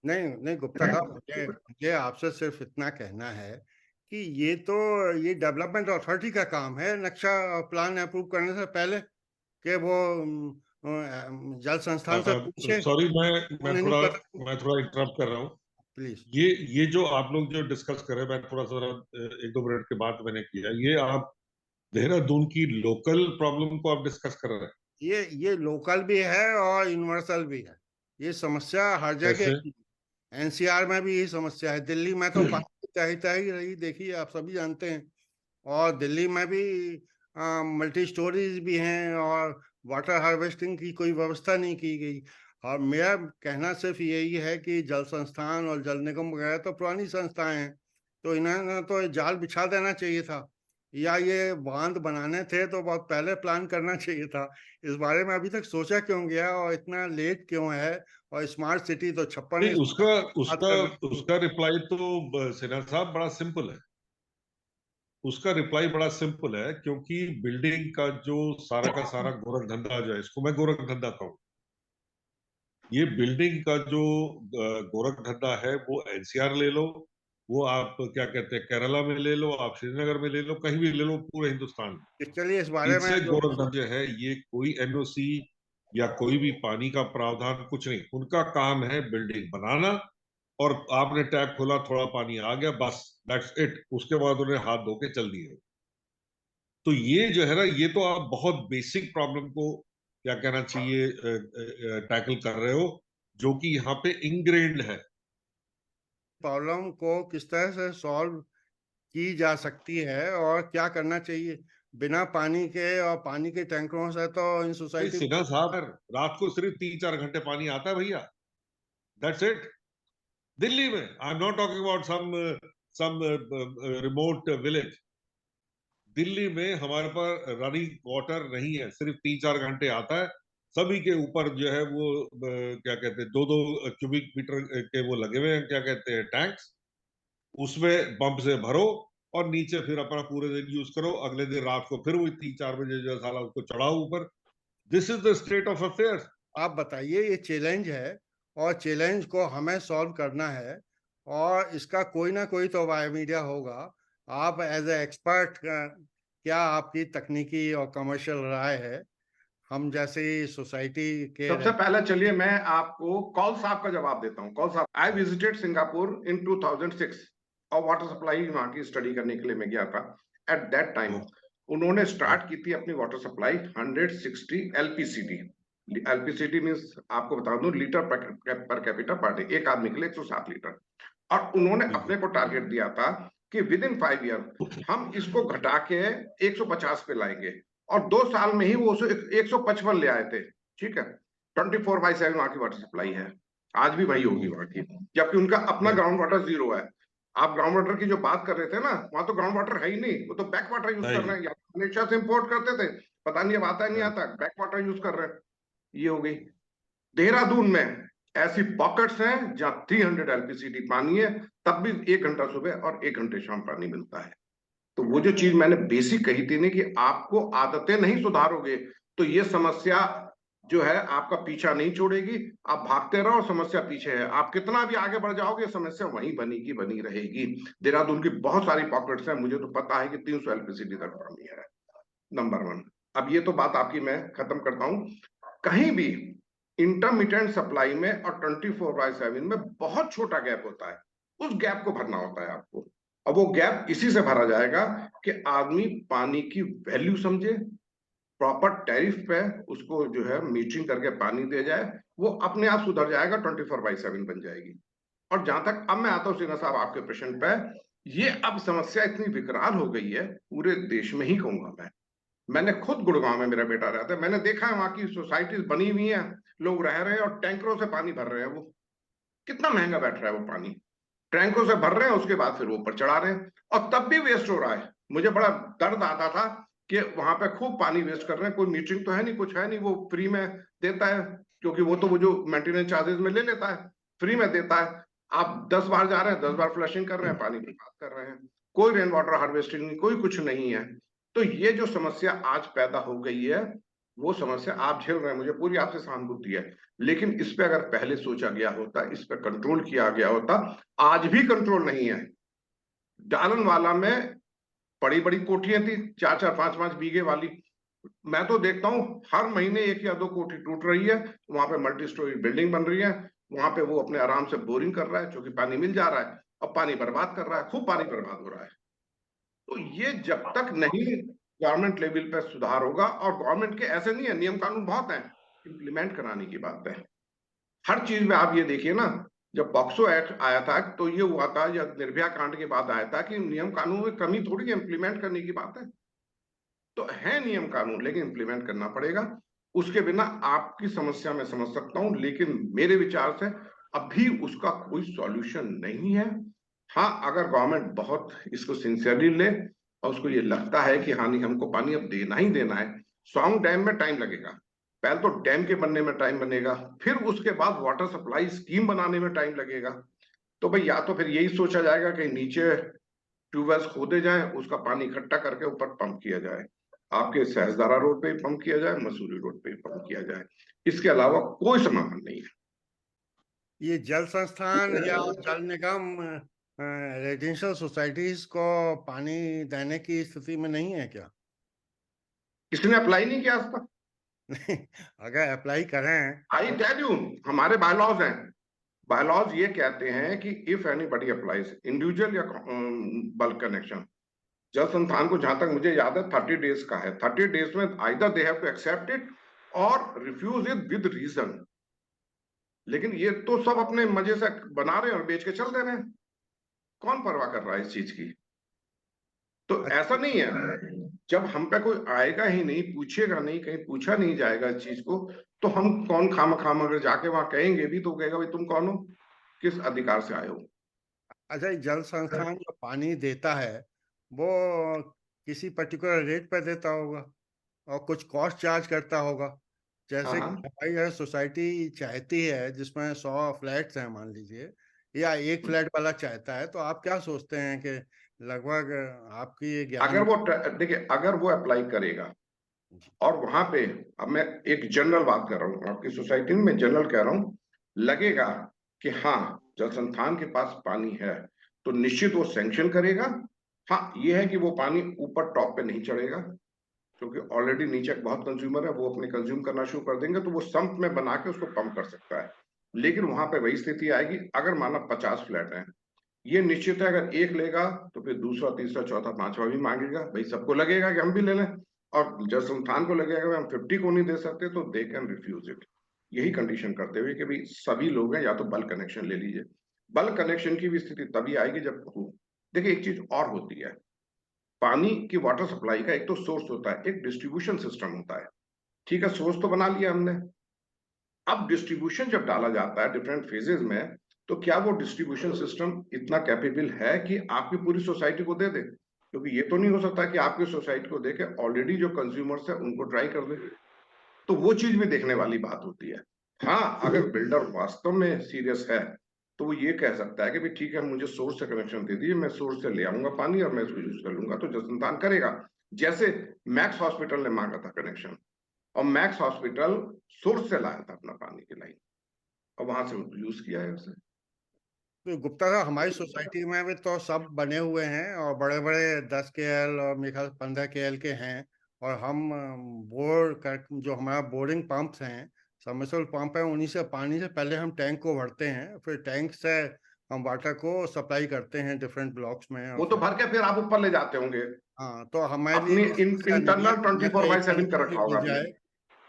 नहीं नहीं गुप्ता साहब, मुझे मुझे आपसे सिर्फ इतना कहना है कि ये तो ये डेवलपमेंट अथॉरिटी का काम है नक्शा प्लान अप्रूव करने से पहले कि वो जल संस्थान से पूछे। सॉरी, उन्हें नहीं पता। मैं थोड़ा इंटरप्ट कर रहा हूँ। प्लीज। ये जो आप लोग जो डिस्कस कर रहे हैं, मैं थोड़ा सा 1-2 मिनट के बाद मैंने किया, ये आप देहरादून की लोकल प्रॉब्लम को आप डिस्कस कर रहे हैं। ये लोकल भी है और यूनिवर्सल भी है, ये समस्या हर जगह। कैसे? एनसीआर में भी यही समस्या है, दिल्ली में तो पानी चाहता ही रही, देखिए आप सभी जानते हैं। और दिल्ली में भी मल्टी स्टोरीज भी हैं और वाटर हार्वेस्टिंग की कोई व्यवस्था नहीं की गई। और मेरा कहना सिर्फ यही है कि जल संस्थान और जल निगम वगैरह तो पुरानी संस्थाएं हैं, तो इन्होंने तो जाल बिछा देना चाहिए था, या ये बांध बनाने थे तो बहुत पहले प्लान करना चाहिए था। इस बारे में अभी तक सोचा क्यों गया और इतना लेट क्यों है। और स्मार्ट सिटी तो 56 नहीं, उसका बात उसका करना चाहिए। उसका रिप्लाई तो सिन्हा साहब बड़ा सिंपल है। उसका रिप्लाई बड़ा सिंपल है, क्योंकि बिल्डिंग का जो सारा का सारा गोरख धंधा जो है, इसको मैं गोरख धंधा कहूँ, ये बिल्डिंग का जो गोरख धंधा है, वो एनसीआर ले लो, वो आप क्या कहते हैं केरला में ले लो, आप श्रीनगर में ले लो, कहीं भी ले लो, पूरे हिंदुस्तान में चलिए इस बारे में इनसे जो गोरख धंधे है। ये कोई एनओसी या कोई भी पानी का प्रावधान कुछ नहीं, उनका काम है बिल्डिंग बनाना, और आपने टैप खोला, थोड़ा पानी आ गया, बस दैट्स इट। उसके बाद उन्हें हाथ धो के चल दिए। तो ये जो है ना, ये तो आप बहुत बेसिक प्रॉब्लम को क्या कहना चाहिए टैकल कर रहे हो, जो कि यहाँ पे इंग्रेन्ड है। प्रॉब्लम को किस तरह से सॉल्व की जा सकती है और क्या करना चाहिए। बिना पानी के और पानी के टैंकरों से तो इन भाई सोसाइटी सिन्हा साहब, रात को सिर्फ 3-4 घंटे पानी आता है भैया, दैट्स इट। दिल्ली में, I am not talking about some remote village, Delhi में हमारे पास रनिंग वाटर नहीं है, सिर्फ 3-4 घंटे आता है। सभी के ऊपर जो है वो क्या कहते हैं, 2-2 क्यूबिक मीटर के वो लगे हुए हैं, क्या कहते हैं, टैंक्स, उसमें पंप से भरो और नीचे फिर अपना पूरे दिन यूज करो, अगले दिन रात को फिर वो 3-4 बजे जो है साला उसको चढ़ाओ ऊपर। This is the state of affairs. आप बताइए, ये चैलेंज है और चैलेंज को हमें सॉल्व करना है, और इसका कोई ना कोई तो वाई मीडिया होगा। आप एज ए एक्सपर्ट, क्या आपकी तकनीकी और कमर्शियल राय है। हम जैसे सोसाइटी के सबसे पहले चलिए मैं आपको कौल साहब का जवाब देता हूँ। कौल साहब, आई विजिटेड सिंगापुर इन 2006 और वाटर सप्लाई वहां की स्टडी करने के लिए मैं गया था। एट दैट टाइम उन्होंने स्टार्ट की थी अपनी water supply 160 LPCD. LPCD means आपको बता दूं litre per capita per day, एक आदमी के लिए 107 लीटर। और उन्होंने अपने को टारगेट दिया था कि विद इन 5 ईयर हम इसको घटा के 150 पे लाएंगे, और 2 साल में ही वो 155 ले आए थे। ठीक है, 24/7 वहां की वाटर सप्लाई है, आज भी वही होगी वहां की, जबकि उनका अपना ग्राउंड वाटर 0 है। आप ग्राउंड वाटर की जो बात कर रहे थे ना, वहां तो ग्राउंड वाटर है ही नहीं, वो तो बैक वाटर यूज कर रहे हैं, या मलेशिया से इंपोर्ट करते थे, पता नहीं अब आता है नहीं आता, बैक वाटर यूज कर रहे हैं। ये हो गई। देहरादून में ऐसी पॉकेट्स हैं जहां 300 एलपीसीडी पानी है, तब भी 1 घंटा सुबह और 1 घंटे शाम पानी मिलता है। तो वो जो चीज मैंने बेसिक कही थी ना कि आपको आदतें नहीं सुधारोगे तो ये समस्या जो है आपका पीछा नहीं छोड़ेगी, आप भागते रहो और समस्या पीछे है, आप कितना भी आगे बढ़ जाओगे समस्या वहीं बनी की बनी रहेगी। देहरादून की बहुत सारी पॉकेट्स हैं, मुझे तो पता है कि 300 एलपीसीडी तक पानी है। नंबर 1। अब ये तो बात आपकी मैं खत्म करता हूं। कहीं भी इंटरमीडिएट सप्लाई में और 24/7 में बहुत छोटा गैप होता है, उस गैप को भरना होता है आपको। अब वो गैप इसी से भरा जाएगा कि आदमी पानी की वैल्यू समझे, प्रॉपर टैरिफ पे उसको जो है मीटरिंग करके पानी दे जाए, वो अपने आप सुधर जाएगा, 24/7 बन जाएगी। और जहां तक अब मैं आता हूं सिन्हा साहब आपके प्रश्न पे, ये अब समस्या इतनी विकराल हो गई है पूरे देश में ही कहूंगा मैं। मैंने खुद गुड़गांव में, मेरा बेटा रहता है, मैंने देखा है वहां की सोसाइटीज बनी हुई हैं, लोग रह रहे हैं और टैंकरों से पानी भर रहे हैं। वो कितना महंगा बैठ रहा है वो पानी, टैंकों से भर रहे हैं, उसके बाद फिर वो ऊपर चढ़ा रहे हैं और तब भी वेस्ट हो रहा है। मुझे बड़ा दर्द आता था कि वहां पे खूब पानी वेस्ट कर रहे हैं, कोई मीटरिंग तो है नहीं, कुछ है नहीं, वो फ्री में देता है, क्योंकि वो तो वो जो मेंटेनेंस चार्जेस में ले लेता है, फ्री में देता है। आप 10 बार जा रहे हैं, 10 बार फ्लशिंग कर रहे हैं, पानी बर्बाद कर रहे हैं, कोई रेन वाटर हार्वेस्टिंग नहीं, कोई कुछ नहीं है। तो ये जो समस्या आज पैदा हो गई है, वो समस्या आप झेल रहे हैं, मुझे पूरी आपसे सहानुभूति है, लेकिन इस पे अगर पहले सोचा गया होता, इस पे कंट्रोल किया गया होता। आज भी कंट्रोल नहीं है। डालन वाला में बड़ी बड़ी कोठियां थी, 4-4, 5-5 बीघे वाली, मैं तो देखता हूं हर महीने 1 या 2 कोठी टूट रही है, वहां पे मल्टी स्टोरी बिल्डिंग बन रही है, वहां पे वो अपने आराम से बोरिंग कर रहा है, क्योंकि पानी मिल जा रहा है, और पानी बर्बाद कर रहा है, खूब पानी बर्बाद हो रहा है। तो ये जब तक नहीं गवर्नमेंट लेवल पे सुधार होगा, और गवर्नमेंट के ऐसे नहीं है, नियम कानून बहुत है, इंप्लीमेंट कराने की बात है। हर चीज में आप ये देखिए ना, जब पॉक्सो एक्ट आया था तो ये हुआ था, या निर्भया कांड के बाद आया था, कि नियम कानून में कमी थोड़ी इंप्लीमेंट करने की बात है। तो है नियम कानून, लेकिन इंप्लीमेंट करना पड़ेगा। उसके बिना आपकी समस्या मैं समझ सकता हूं, लेकिन मेरे विचार से अभी उसका कोई सॉल्यूशन नहीं है। हाँ, अगर गवर्नमेंट बहुत इसको सिंसियरली ले और उसको ये लगता है कि हाँ नहीं हमको पानी अब देना ही देना है, सौंग डैम में टाइम लगेगा, पहले तो डैम के बनने में टाइम बनेगा, फिर उसके बाद वाटर सप्लाई स्कीम बनाने में टाइम लगेगा। तो भाई या तो फिर यही सोचा जाएगा कि नीचे ट्यूबवेल्स खोदे जाए, उसका पानी इकट्ठा करके ऊपर पंप किया जाए, आपके सहजदारा रोड पे पंप किया जाए, मसूरी रोड पे पंप किया जाए, इसके अलावा कोई समाधान नहीं है। ये जल संस्थान या जल निगम रेजिडेंशियल सोसाइटीज को पानी देने की स्थिति में नहीं है क्या? किसी ने अप्लाई नहीं किया आज तक। अगर अप्लाई करें, आई टेल यू, हमारे बायलॉज हैं, बायलॉज ये कहते हैं कि इफ एनीबॉडी अप्लाइज इंडिविजुअल या बल्क कनेक्शन, जल संस्थान को जहां तक मुझे याद है 30 डेज का है, 30 डेज में either they have to accept it और रिफ्यूज इट विद रीजन। लेकिन ये तो सब अपने मजे से बना रहे हैं और बेच के चल दे रहे हैं, कौन परवाह कर रहा है इस चीज की? तो ऐसा नहीं है, जब हम पे कोई आएगा ही नहीं, पूछेगा नहीं, कहीं पूछा नहीं जाएगा इस चीज को, तो हम कौन खाम अगर जाके वहां कहेंगे भी तो कहेगा भाई तुम कौन हो, किस अधिकार से आए हो? अच्छा, ये जल संस्थान जो पानी देता है वो किसी पर्टिकुलर रेट पर देता होगा और कुछ कॉस्ट चार्ज करता होगा। हाँ जैसे कि हाँ, हमारी यह सोसाइटी चाहती है जिसमें 100 फ्लैट्स हैं मान लीजिए, या एक फ्लैट वाला चाहता है, तो आप क्या सोचते हैं कि लगभग आपकी ये अगर ज्ञान। वो देखिए, अगर वो अप्लाई करेगा और वहां पे, अब मैं एक जनरल बात कर रहा हूँ, आपकी सोसाइटी में मैं जनरल कह रहा हूँ, लगेगा कि हाँ जल संस्थान के पास पानी है, तो निश्चित वो सैंक्शन करेगा। हाँ, ये है कि वो पानी ऊपर टॉप पे नहीं चढ़ेगा, क्योंकि ऑलरेडी नीचे बहुत कंज्यूमर है, वो अपने कंज्यूम करना शुरू कर देंगे तो वो सम्प में बना के उसको पंप कर सकता है। लेकिन वहां पे वही स्थिति आएगी, अगर माना 50 फ्लैट हैं, ये निश्चित है अगर एक लेगा तो फिर दूसरा, तीसरा, चौथा, पांचवा भी मांगेगा, भाई सबको लगेगा कि हम भी ले लें, और जल संस्थान को लगेगा हम 50 को नहीं दे सकते, तो दे कैन रिफ्यूज इट। यही कंडीशन करते हुए कि भाई सभी लोग हैं, या तो बल्क कनेक्शन ले लीजिए। बल्क कनेक्शन की भी स्थिति तभी आएगी जब देखिए एक चीज और होती है, पानी की वाटर सप्लाई का एक तो सोर्स होता है, एक डिस्ट्रीब्यूशन सिस्टम होता है। ठीक है, सोर्स तो बना लिया हमने, अब डिस्ट्रीब्यूशन जब डाला जाता है डिफरेंट फेजेस में, तो क्या वो डिस्ट्रीब्यूशन सिस्टम इतना कैपेबल है कि आपकी पूरी सोसाइटी को दे दे? क्योंकि ये तो नहीं हो सकता कि आपकी सोसाइटी को देके ऑलरेडी जो कंज्यूमर्स है उनको ट्राई कर दे। तो वो चीज भी देखने वाली बात होती है। हाँ, अगर बिल्डर वास्तव में सीरियस है तो वो ये कह सकता है कि भाई ठीक है, मुझे सोर्स से कनेक्शन दे दिए, मैं सोर्स से ले आऊंगा पानी और मैं इसको यूज कर लूंगा, तो जल संस्थान करेगा। जैसे मैक्स हॉस्पिटल ने मांगा था कनेक्शन, और मैक्स हॉस्पिटल सोर्स से लाया था अपना पानी की लाइन, और वहां से यूज किया है उसे। तो गुप्ता साहब, हमारी सोसाइटी में भी तो सब बने हुए हैं और बड़े बड़े 10 KL और मेरे ख्याल 15 KL के हैं। और हम बोर कर जो हमारा बोरिंग पंप्स हैं, सबमर्सिबल पंप है, उन्हीं से पानी से पहले हम टैंक को भरते हैं, फिर टैंक से हम वाटर को सप्लाई करते हैं डिफरेंट ब्लॉक्स में और वो तो फ्लैट। भर के फिर आप ऊपर ले जाते होंगे, हाँ, तो हमारे लिए अपनी भी समस्या नहीं है। इंटरनल हमें तो 24/7 का रखा होगा आपने।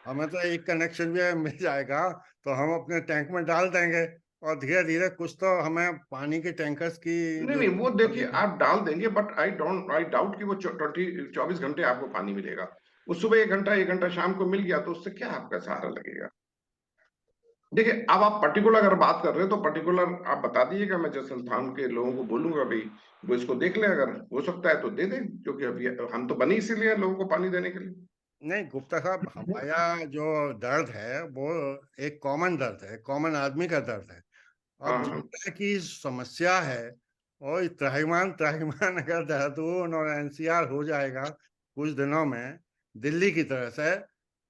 हमें तो एक कनेक्शन भी मिल जाएगा, तो हम अपने टैंक में डाल देंगे और धीरे धीरे कुछ तो हमें पानी के टैंकर्स की नहीं जो नहीं, वो जरूरत देखिए पड़ेगी। आप डाल देंगे, बट आई डाउट कि वो 24 घंटे आपको पानी मिलेगा। वो सुबह 1 घंटा, 1 घंटा शाम को मिल गया तो उससे क्या आपका सहारा लगेगा? देखिए, अब आप पर्टिकुलर अगर बात कर रहे हो तो पर्टिकुलर आप बता दीजिएगा, मैं जल संस्थान के लोगों को बोलूंगा भाई वो इसको देख ले, अगर हो सकता है तो दे दें, क्योंकि अभी हम तो बने इसीलिए हैं, लोगों को पानी देने के लिए। नहीं गुप्ता साहब, हमारा जो दर्द है वो एक कॉमन दर्द है, कॉमन आदमी का दर्द है। हाँ अब हाँ। जनता की समस्या है, और त्राहिमाम त्राहिमाम अगर देहरादून और NCR हो जाएगा कुछ दिनों में दिल्ली की तरह से,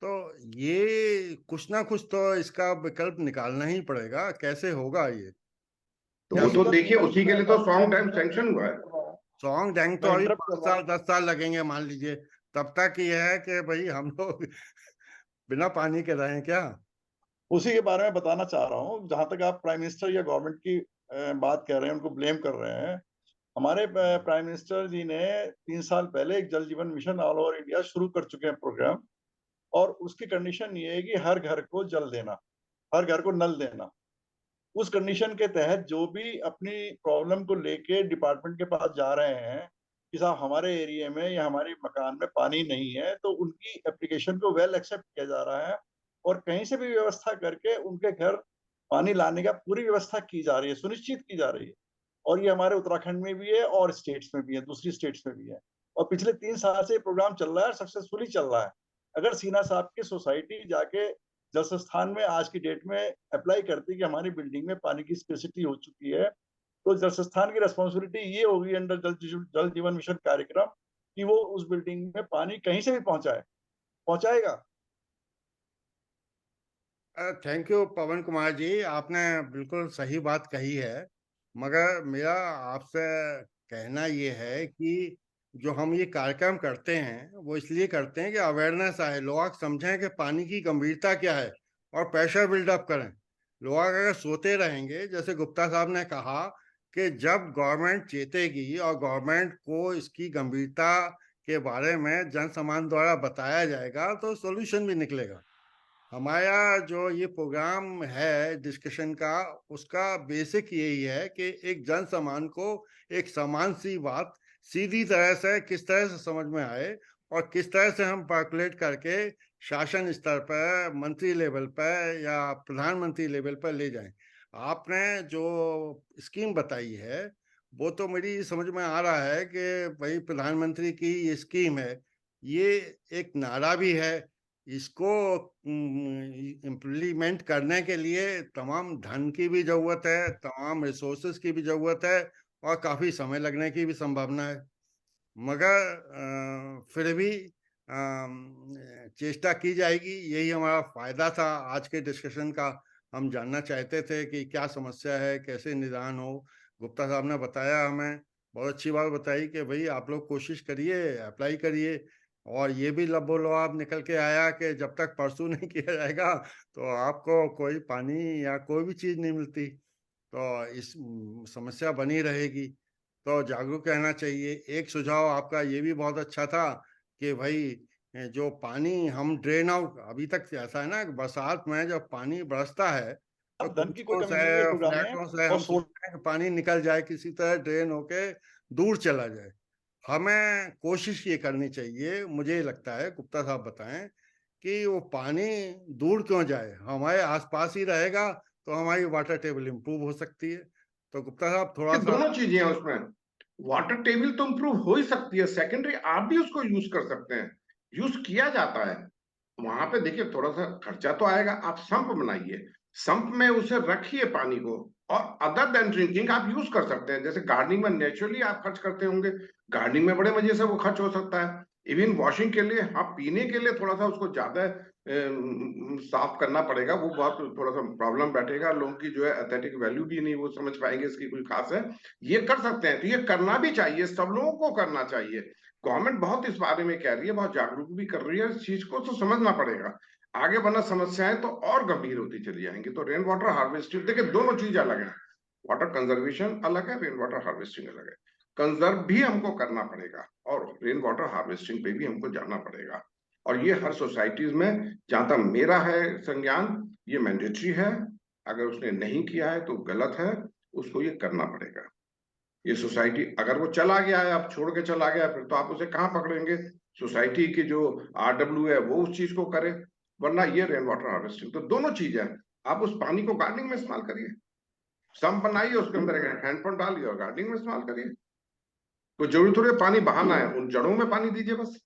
तो ये कुछ ना कुछ तो इसका विकल्प निकालना ही पड़ेगा। कैसे होगा ये? तो क्या वो तो विकल्प देखिए उसी के लिए तो सॉन्ग टाइम सैंक्शन हुआ है। सॉन्ग डैंग तो मैं अभी इंटरप्ट कर 5 रहा साल हूँ। 10 साल लगेंगे मान लीजिए। तब तक ये है कि भाई हम लोग बिना पानी के रहें क्या? उसी के बारे में बताना चाह रहा हूँ। जहां तक आप प्राइम मिनिस्टर या गवर्नमेंट की बात कर रहे हैं, उनको ब्लेम कर रहे हैं, हमारे प्राइम मिनिस्टर जी ने 3 साल पहले एक जल जीवन मिशन ऑल ओवर इंडिया शुरू कर चुके हैं प्रोग्राम। और उसकी कंडीशन ये है कि हर घर को जल देना, हर घर को नल देना। उस कंडीशन के तहत जो भी अपनी प्रॉब्लम को लेके डिपार्टमेंट के पास जा रहे हैं कि साहब हमारे एरिया में या हमारे मकान में पानी नहीं है, तो उनकी एप्लीकेशन को वेल एक्सेप्ट किया जा रहा है और कहीं से भी व्यवस्था करके उनके घर पानी लाने का पूरी व्यवस्था की जा रही है, सुनिश्चित की जा रही है। और ये हमारे उत्तराखंड में भी है और स्टेट्स में भी है, दूसरी स्टेट्स में भी है। और पिछले 3 साल से ये प्रोग्राम चल रहा है, सक्सेसफुली चल रहा है। अगर सीना साहब की सोसाइटी जाके जल संस्थान में आज की डेट में अप्लाई करती कि हमारी बिल्डिंग में पानी की स्पेसिटी हो चुकी है, तो जल संस्थान की रिस्पॉन्सिबिलिटी ये होगी अंडर जल जीवन मिशन कार्यक्रम कि वो उस बिल्डिंग में पानी कहीं से भी पहुंचाएगा। थैंक यू पवन कुमार जी, आपने बिल्कुल सही बात कही है। मगर मेरा आपसे कहना ये है कि जो हम ये कार्यक्रम करते हैं वो इसलिए करते हैं कि अवेयरनेस आए, लोग समझें कि पानी की गंभीरता क्या है और प्रेशर बिल्डअप करें। लोग अगर सोते रहेंगे, जैसे गुप्ता साहब ने कहा कि जब गवर्नमेंट चेतेगी और गवर्नमेंट को इसकी गंभीरता के बारे में जन सामान्य द्वारा बताया जाएगा, तो सोल्यूशन भी निकलेगा। हमारा जो ये प्रोग्राम है डिस्कशन का, उसका बेसिक यही है कि एक जन सामान्य को एक समान सी बात सीधी तरह से किस तरह से समझ में आए और किस तरह से हम कैलकुलेट करके शासन स्तर पर, मंत्री लेवल पर या प्रधानमंत्री लेवल पर ले जाएं। आपने जो स्कीम बताई है वो तो मेरी समझ में आ रहा है कि भाई प्रधानमंत्री की ये स्कीम है, ये एक नारा भी है। इसको इम्प्लीमेंट करने के लिए तमाम धन की भी जरूरत है, तमाम रिसोर्सेज की भी जरूरत है और काफी समय लगने की भी संभावना है। मगर फिर भी चेष्टा की जाएगी। यही हमारा फायदा था आज के डिस्कशन का। हम जानना चाहते थे कि क्या समस्या है, कैसे निदान हो। गुप्ता साहब ने बताया हमें, बहुत अच्छी बात बताई कि भाई आप लोग कोशिश करिए, अप्लाई करिए और ये भी लबोलवाब निकल के आया कि जब तक परसू नहीं किया जाएगा तो आपको कोई पानी या कोई भी चीज नहीं मिलती। तो इस समस्या बनी रहेगी। तो जागरूक रहना चाहिए। एक सुझाव आपका ये भी बहुत अच्छा था कि भाई जो पानी हम ड्रेन आउट, अभी तक ऐसा है ना कि बरसात में जब पानी बरसता है तो अब धन की कोई कुछों कमी से नहीं है इस प्रोग्राम में। फ्लैटों से और हम सोचते हैं कि पानी निकल जाए, किसी तरह ड्रेन होके दूर चला जाए। हमें कोशिश ये करनी चाहिए, मुझे लगता है, गुप्ता साहब बताएं, कि वो पानी दूर क्यों जाए, हमारे आसपास ही रहेगा तो हमारी वाटर टेबल इंप्रूव हो सकती है। तो गुप्ता साहब थोड़ा ये सा। दोनों चीजें हैं उसमें। वाटर टेबल तो इंप्रूव हो ही सकती है, सेकेंडरी आप भी उसको यूज कर सकते हैं, यूज किया जाता है। वहां पे देखिए थोड़ा सा खर्चा तो आएगा, आप संप बनाइए, संप में उसे रखिए पानी को, और अदर देन ड्रिंकिंग आप यूज कर सकते हैं। जैसे गार्डनिंग में नेचुरली आप खर्च करते होंगे, गार्डनिंग में बड़े मजे से वो खर्च हो सकता है। इवन वॉशिंग के लिए, हाँ पीने के लिए थोड़ा सा उसको ज्यादा साफ करना पड़ेगा, वो बहुत थोड़ा सा प्रॉब्लम बैठेगा, लोगों की जो है एस्थेटिक वैल्यू भी नहीं वो समझ पाएंगे इसकी कोई खास है। ये कर सकते हैं, तो ये करना भी चाहिए, सब लोगों को करना चाहिए। गवर्नमेंट बहुत इस बारे में कह रही है, बहुत जागरूक भी कर रही है इस चीज को, तो समझना पड़ेगा। आगे बढ़ना, समस्याएं तो और गंभीर होती चली जाएंगी। तो रेन वाटर हार्वेस्टिंग, देखिए दोनों चीज अलग है, वाटर कंजर्वेशन अलग है, रेन वाटर हार्वेस्टिंग अलग है। कंजर्व भी हमको करना पड़ेगा और रेन वाटर हार्वेस्टिंग पे भी हमको जाना पड़ेगा। और ये हर सोसाइटीज में, जहां तक मेरा है संज्ञान, ये मैंडेटरी है। अगर उसने नहीं किया है तो गलत है, उसको ये करना पड़ेगा। ये सोसाइटी अगर वो चला गया है, अब छोड़ के चला गया, फिर तो आप उसे कहाँ पकड़ेंगे। सोसाइटी की जो RW है वो उस चीज को करे, वरना ये रेन वाटर हार्वेस्टिंग तो दोनों चीज है। आप उस पानी को गार्डनिंग में इस्तेमाल करिए, सम्प बनाइए, उसके अंदर एक हैंडपंप डालिए और गार्डनिंग में इस्तेमाल करिए। कोई जरूरी थोड़ी है पानी बहाना है, उन जड़ों में पानी दीजिए बस।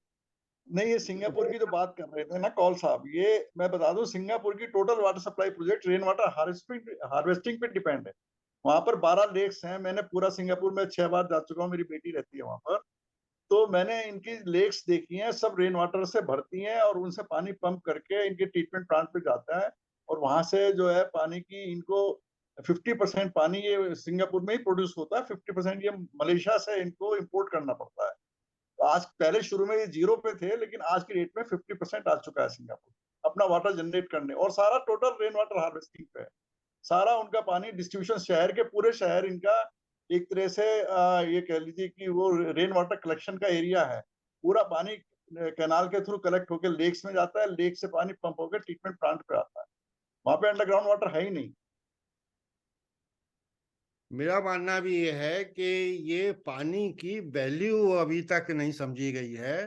नहीं, ये सिंगापुर की तो बात कर रहे थे ना कौल साहब, ये मैं बता दूं, सिंगापुर की total water supply project rain water harvesting पे डिपेंड है। वहां पर 12 लेक्स हैं, मैंने पूरा सिंगापुर में 6 बार जा चुका हूँ, मेरी बेटी रहती है वहां पर। तो मैंने इनकी लेक्स देखी हैं, सब रेन वाटर से भरती हैं और उनसे पानी पंप करके इनके ट्रीटमेंट प्लांट पे जाता है। और वहां से जो है पानी की इनको 50% पानी ये सिंगापुर में ही प्रोड्यूस होता है, 50% ये मलेशिया से इनको इम्पोर्ट करना पड़ता है। तो आज, पहले शुरू में ये 0 पे थे, लेकिन आज की डेट में 50% आ चुका है सिंगापुर अपना वाटर जनरेट करने, और सारा टोटल रेन वाटर हार्वेस्टिंग पे है। सारा उनका पानी डिस्ट्रीब्यूशन, शहर के पूरे शहर इनका एक तरह से ये कह लीजिए कि वो रेन वाटर कलेक्शन का एरिया है। पूरा पानी कैनाल के थ्रू कलेक्ट होकर लेक्स में जाता है, लेक से पानी पंप होकर ट्रीटमेंट प्लांट पे आता है। वहां पे अंडरग्राउंड वाटर है ही नहीं। मेरा मानना भी ये है कि ये पानी की वैल्यू अभी तक नहीं समझी गई है।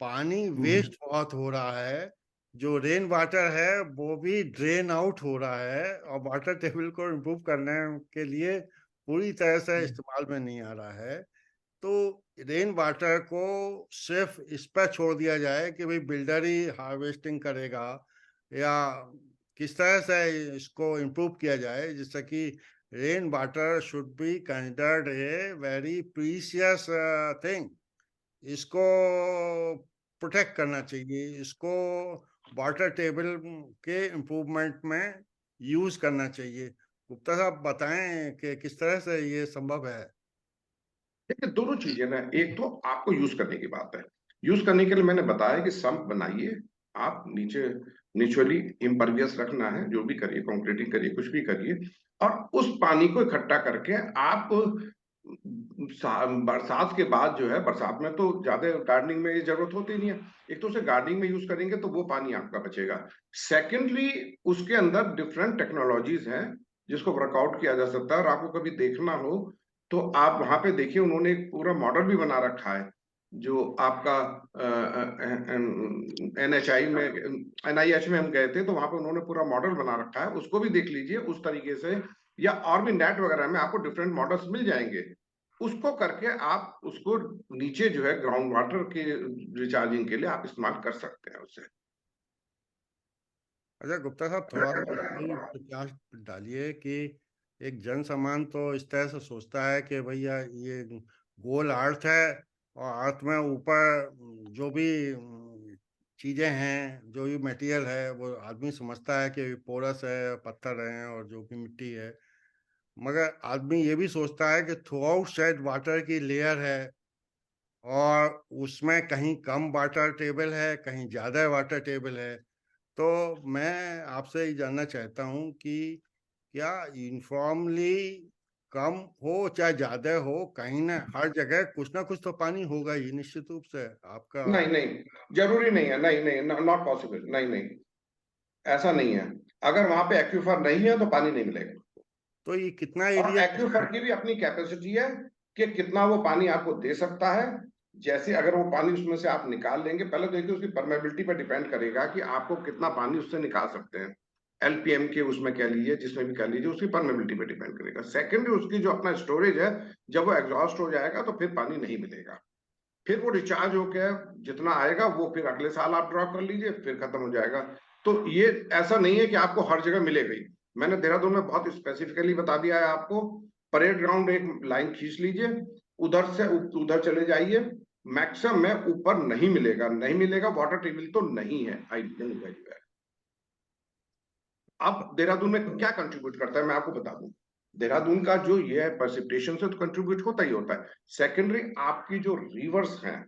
पानी वेस्ट बहुत हो रहा है। जो रेन वाटर है वो भी ड्रेन आउट हो रहा है और वाटर टेबल को इम्प्रूव करने के लिए पूरी तरह से इस्तेमाल में नहीं आ रहा है। तो रेन वाटर को सिर्फ इस पर छोड़ दिया जाए कि भाई बिल्डर ही हार्वेस्टिंग करेगा, या किस तरह से इसको इम्प्रूव किया जाए, जिससे कि rain water should be considered a very precious thing. इसको प्रोटेक्ट करना चाहिए, इसको वाटर टेबल के इम्प्रूवमेंट में यूज करना चाहिए। गुप्ता साहब बताएं कि किस तरह से ये संभव है। देखिए दोनों चीजें ना, एक तो आपको यूज करने की बात है। यूज करने के लिए मैंने बताया कि संप बनाइए, आप नीचे नेचुरली इम्परवियस रखना है, जो भी करिए, कंक्रीटिंग करिए, कुछ भी करिए, और उस पानी को इकट्ठा करके आप बरसात के बाद जो है, बरसात में तो ज्यादा गार्डनिंग में ये जरूरत होती नहीं है, एक तो उसे गार्डनिंग में यूज करेंगे तो वो पानी आपका बचेगा। सेकेंडली, उसके अंदर डिफरेंट टेक्नोलॉजीज हैं जिसको वर्कआउट किया जा सकता है, और आपको कभी देखना हो तो आप वहां पे देखिए, उन्होंने एक पूरा मॉडल भी बना रखा है, जो आपका NHI में, NIH में हम गए थे तो वहां पे उन्होंने पूरा मॉडल बना रखा है, उसको भी देख लीजिए उस तरीके से। या और भी नेट वगैरह में आपको डिफरेंट मॉडल्स मिल जाएंगे, उसको करके आप उसको नीचे जो है ग्राउंड वाटर के रिचार्जिंग के लिए आप इस्तेमाल कर सकते हैं उससे। अच्छा गुप्ता साहब, थोड़ा सा इसमें प्रकाश डालिए कि एक जन सामान तो इस तरह से सोचता है कि भैया ये गोल अर्थ है, और अर्थ में ऊपर जो भी चीजें हैं, जो भी मटेरियल है, वो आदमी समझता है कि पोरस है, पत्थर है और जो भी मिट्टी है। मगर आदमी ये भी सोचता है कि थ्रू आउट साइड वाटर की लेयर है, और उसमें कहीं कम वाटर टेबल है, कहीं ज्यादा वाटर टेबल है। तो मैं आपसे ये जानना चाहता हूँ कि क्या यूनिफॉर्मली कम हो चाहे ज्यादा हो, कहीं ना हर जगह कुछ ना कुछ तो पानी होगा ही निश्चित रूप से आपका। नहीं नहीं, जरूरी नहीं है, नहीं नहीं, नॉट पॉसिबल, नहीं नहीं, ऐसा नहीं है। अगर वहां पे एक्यूफर नहीं है तो पानी नहीं मिलेगा। तो ये कितना और एरिया? एक्यूफर की भी अपनी कैपेसिटी है कि कितना वो पानी आपको दे सकता है। जैसे अगर वो पानी उसमें से आप निकाल लेंगे, पहले देखिए उसकी परमेबिलिटी पर डिपेंड करेगा कि आपको कितना पानी उससे निकाल सकते हैं। एलपीएम के उसमें कह लीजिए, जिसमें भी कह लीजिए, उसकी परमेबिलिटी पर डिपेंड करेगा। सेकेंडरी उसकी जो अपना स्टोरेज है, जब वो एग्जॉस्ट हो जाएगा तो फिर पानी नहीं मिलेगा। फिर वो रिचार्ज होकर जितना आएगा वो फिर अगले साल आप ड्रॉ कर लीजिए, फिर खत्म हो जाएगा। तो ये ऐसा नहीं है कि आपको हर जगह मिलेगा ही। मैंने देहरादून में बहुत स्पेसिफिकली बता दिया है आपको। परेड ग्राउंड एक लाइन खींच लीजिए, उधर से उधर चले जाइए, मैक्सिमम में ऊपर नहीं मिलेगा, नहीं मिलेगा, वाटर टेबल तो नहीं है। I don't very well. अब देहरादून में क्या कंट्रीब्यूट करता है मैं आपको बता दूं। देहरादून का जो ये है प्रेसिपिटेशन से तो कंट्रीब्यूट होता ही होता है। सेकेंडरी आपकी जो रिवर्स हैं,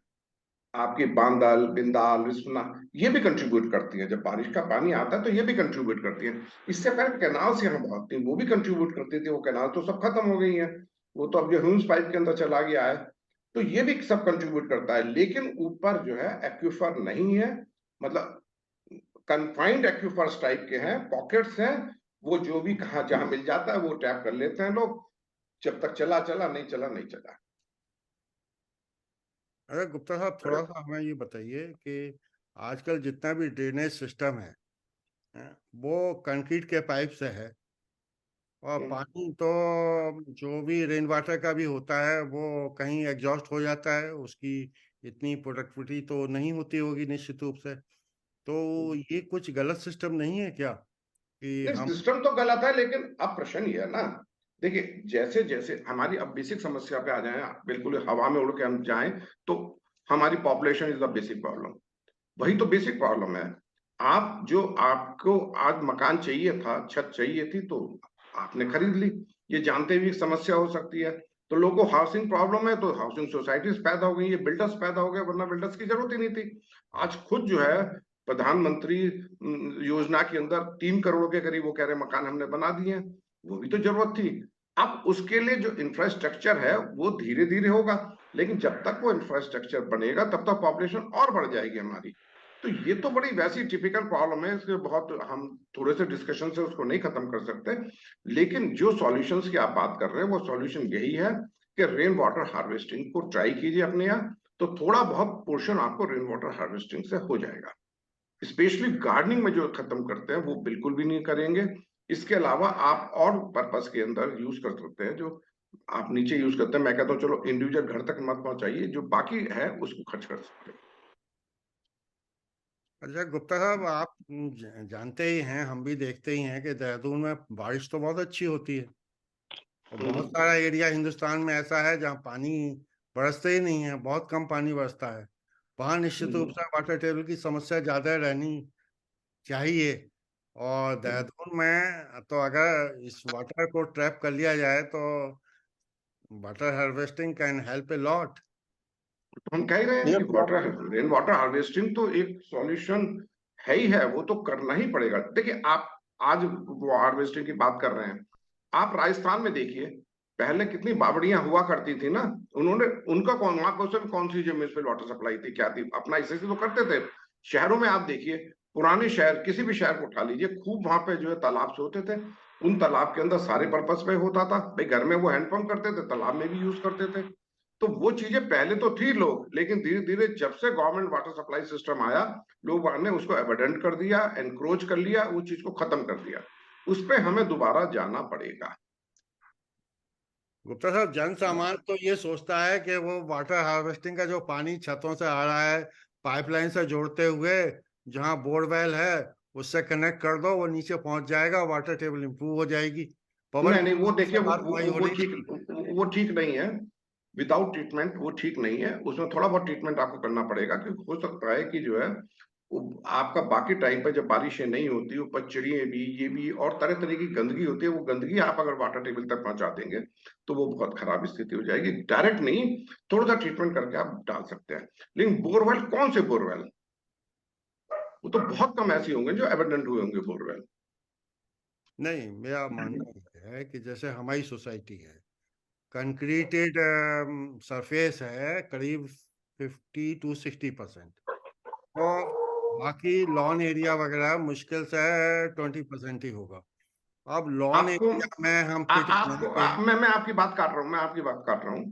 आपकी बांदल, बिंदाल, रिस्पना, ये भी कंट्रीब्यूट करती है। जब बारिश का पानी आता है तो ये भी कंट्रीब्यूट करती है। इससे पहले कैनाल्स यहाँ बहुत थी, वो भी कंट्रीब्यूट करती थी। वो कैनाल तो सब खत्म हो गई है, वो तो अब जो ह्यूम्स पाइप के अंदर चला गया है। तो ये भी सब कंट्रीब्यूट करता है। लेकिन ऊपर जो है एक्यूफर नहीं है, मतलब कन्फाइंड एक्यूफर्स टाइप के हैं, पॉकेट्स हैं। वो जो भी कहा जहां मिल जाता है वो टैप कर लेते हैं लोग। जब तक चला चला, नहीं चला नहीं चला। अरे गुप्ता साहब, थोड़ा सा हमें ये बताइए कि आजकल जितना भी ड्रेनेज सिस्टम है, वो कंक्रीट के पाइप से है। और पानी तो जो भी रेन वाटर का भी होता है वो कहीं एग्जॉस्ट हो जाता है, उसकी इतनी प्रोडक्टिविटी तो नहीं होती होगी निश्चित रूप से। तो ये कुछ गलत सिस्टम नहीं है क्या कि नहीं, हम? सिस्टम तो गलत है, लेकिन अब प्रश्न ये है ना। देखिए, जैसे जैसे हमारी अब बेसिक समस्या पे आ जाए, बिल्कुल हवा में उड़ के हम जाएं, तो हमारी population is the basic problem. वही तो बेसिक प्रॉब्लम है। आप जो आपको आज मकान चाहिए था, छत चाहिए थी, तो आपने खरीद ली, ये जानते हुए समस्या हो सकती है। तो लोगों को हाउसिंग प्रॉब्लम है तो हाउसिंग सोसाइटीज पैदा हो गई, ये बिल्डर्स पैदा हो गए, वरना बिल्डर्स की जरूरत ही नहीं थी। आज खुद जो है प्रधानमंत्री योजना के अंदर 3 करोड़ के करीब वो कह रहे मकान हमने बना दिए हैं। वो भी तो जरूरत थी। अब उसके लिए जो इंफ्रास्ट्रक्चर है वो धीरे धीरे होगा, लेकिन जब तक वो इंफ्रास्ट्रक्चर बनेगा तब तक पॉपुलेशन और बढ़ जाएगी हमारी। तो ये तो बड़ी वैसी टिपिकल प्रॉब्लम है, इसके बहुत हम थोड़े से डिस्कशन से उसको नहीं खत्म कर सकते। लेकिन जो सॉल्यूशंस की आप बात कर रहे हैं वो सॉल्यूशन यही है कि रेन वाटर हार्वेस्टिंग को ट्राई कीजिए अपने यहाँ, तो थोड़ा बहुत पोर्शन आपको रेन वाटर हार्वेस्टिंग से हो जाएगा। स्पेशली गार्डनिंग में जो खत्म करते हैं वो बिल्कुल भी नहीं करेंगे। इसके अलावा आप और पर्पस के अंदर यूज कर सकते हैं, जो आप नीचे यूज करते हैं। मैं कहता हूँ चलो इंडिविजुअल घर तक मत पहुंचाइए, जो बाकी है उसको खर्च कर सकते हैं। अच्छा गुप्ता साहब, आप जानते ही हैं, हम भी देखते ही हैं कि देहरादून में बारिश तो बहुत अच्छी होती है। और बहुत सारा एरिया हिंदुस्तान में ऐसा है जहाँ पानी बरसते ही नहीं है, बहुत कम पानी बरसता है। वहाँ निश्चित रूप से वाटर टेबल की समस्या ज्यादा रहनी चाहिए। और देहरादून में तो अगर इस वाटर को ट्रैप कर लिया जाए तो water harvesting can help a lot. हम कह ही रहे हैं ये कि वाटर रेन वाटर हार्वेस्टिंग तो एक सॉल्यूशन है ही है, वो तो करना ही पड़ेगा। देखिए, आप आज हार्वेस्टिंग की बात कर रहे हैं, आप राजस्थान में देखिए, पहले कितनी बावड़ियां हुआ करती थी ना। उन्होंने उनका कौन, वहां कौन सी जो म्यूनिसिपल वाटर सप्लाई थी, क्या थी, अपना इसे तो करते थे। शहरों में आप देखिए, पुराने शहर, किसी भी शहर को उठा लीजिए, खूब वहां पे जो है तालाब से होते थे। उन तालाब के अंदर सारे पर्पस में होता था भाई, घर में वो हैंडपंप करते थे, तालाब में भी यूज करते थे। तो वो चीजें पहले तो थी लोग, लेकिन धीरे धीरे जब से गवर्नमेंट वाटर सप्लाई सिस्टम आया, लोग ने उसको एबंडन कर दिया, एनक्रोच कर लिया, वो चीज को खत्म कर दिया। उस पर हमें दोबारा जाना पड़ेगा। गुप्ता साहब, जन सामान्य तो ये सोचता है कि वो वाटर हार्वेस्टिंग का जो पानी छतों से आ रहा है, पाइपलाइन से जोड़ते हुए जहाँ बोरवेल है उससे कनेक्ट कर दो, वो नीचे पहुंच जाएगा, वाटर टेबल इंप्रूव हो जाएगी। पवन नहीं नहीं, वो कुमार देखिए, से बात वही हो रही थी। वो ठीक नहीं है। विदाउट ट्रीटमेंट वो ठीक नहीं है, उसमें थोड़ा बहुत ट्रीटमेंट आपको करना पड़ेगा, क्योंकि हो सकता है कि जो है आपका बाकी टाइम पर जब बारिशें नहीं होती, ऊपर चिड़िया भी, ये भी, और तरह तरह की गंदगी होती है, वो गंदगी आप अगर वाटर टेबल तक पहुंचा देंगे तो वो बहुत खराब स्थिति हो जाएगी। डायरेक्ट नहीं, थोड़ा सा ट्रीटमेंट करके आप डाल सकते हैं। लेकिन बोरवेल, कौन से बोरवेल? वो तो बहुत कम ऐसे होंगे जो एबंडन हुए होंगे बोरवेल। नहीं, मेरा मानना ये है कि जैसे हमारी सोसाइटी है, कंक्रीटेड सरफेस है करीब 50 to 60%, तो बाकी लॉन एरिया वगैरह मुश्किल से 20% ही होगा। अब लॉन आपको एरिया में हम पिट आपको बनाएंगे। मैं आपकी बात काट रहा हूं, मैं आपकी बात काट रहा हूं।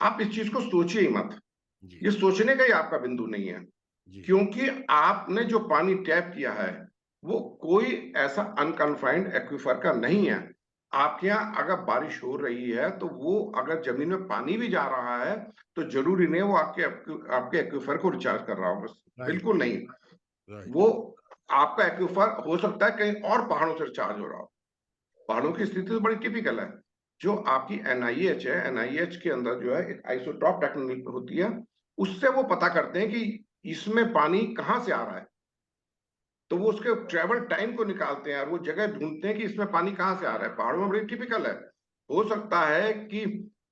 आप इस चीज को सोचिए ही मत। जी ये सोचने का ही आपका बिंदु नहीं है, जी क्योंकि आपने जो पानी टैप किया है वो कोई ऐसा अनकन्फाइंड एक्वीफर का नहीं है। आपके यहाँ अगर बारिश हो रही है तो वो अगर जमीन में पानी भी जा रहा है तो जरूरी नहीं वो आपके एक्वीफर को रिचार्ज कर रहा होगा। राइट बिल्कुल नहीं। राइट। वो आपका एक्वीफर हो सकता है कहीं और पहाड़ों से रिचार्ज हो रहा हो। पहाड़ों की स्थिति तो बड़ी टिपिकल है। जो आपकी एनआईएच है, एनआईएच के अंदर जो है एक आइसोटॉप टेक्निक होती है, उससे वो पता करते हैं कि इसमें पानी कहाँ से आ रहा है। तो वो उसके ट्रेवल टाइम को निकालते हैं और वो जगह ढूंढते हैं कि इसमें पानी कहाँ से आ रहा है। पहाड़ों में बड़ी टिपिकल है। हो सकता है कि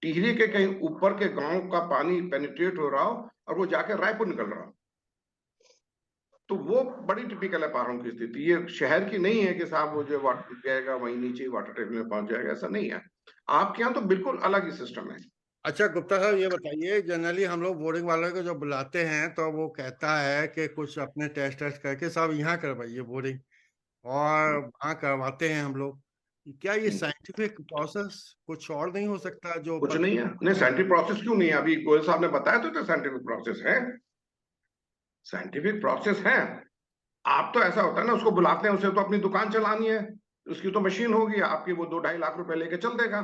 टिहरी के कहीं ऊपर के गांव का पानी पेनिट्रेट हो रहा हो और वो जाके रायपुर निकल रहा हो। तो वो बड़ी टिपिकल है पहाड़ों की स्थिति। ये शहर की नहीं है कि साहब वो जो वाटर जाएगा वहीं नीचे वाटर टेबल में पहुंच जाएगा, ऐसा नहीं है। आपके यहाँ तो बिल्कुल अलग ही सिस्टम है। अच्छा गुप्ता साहब, ये बताइए, जनरली हम लोग बोरिंग वाले को जो बुलाते हैं तो वो कहता है कि कुछ अपने टेस्ट टेस्ट करके साहब यहाँ करवाइए बोरिंग, और वहाँ करवाते हैं हम लोग। क्या ये साइंटिफिक प्रोसेस कुछ और नहीं हो सकता जो कुछ पता? नहीं है। नहीं, साइंटिफिक प्रोसेस क्यों नहीं है? अभी गोयल साहब ने बताया तो साइंटिफिक प्रोसेस है। साइंटिफिक प्रोसेस है। आप तो ऐसा होता है ना, उसको बुलाते हैं, उसे तो अपनी दुकान चलानी है, उसकी तो मशीन होगी, आपकी वो 2-2.5 लाख रुपए लेके चल देगा।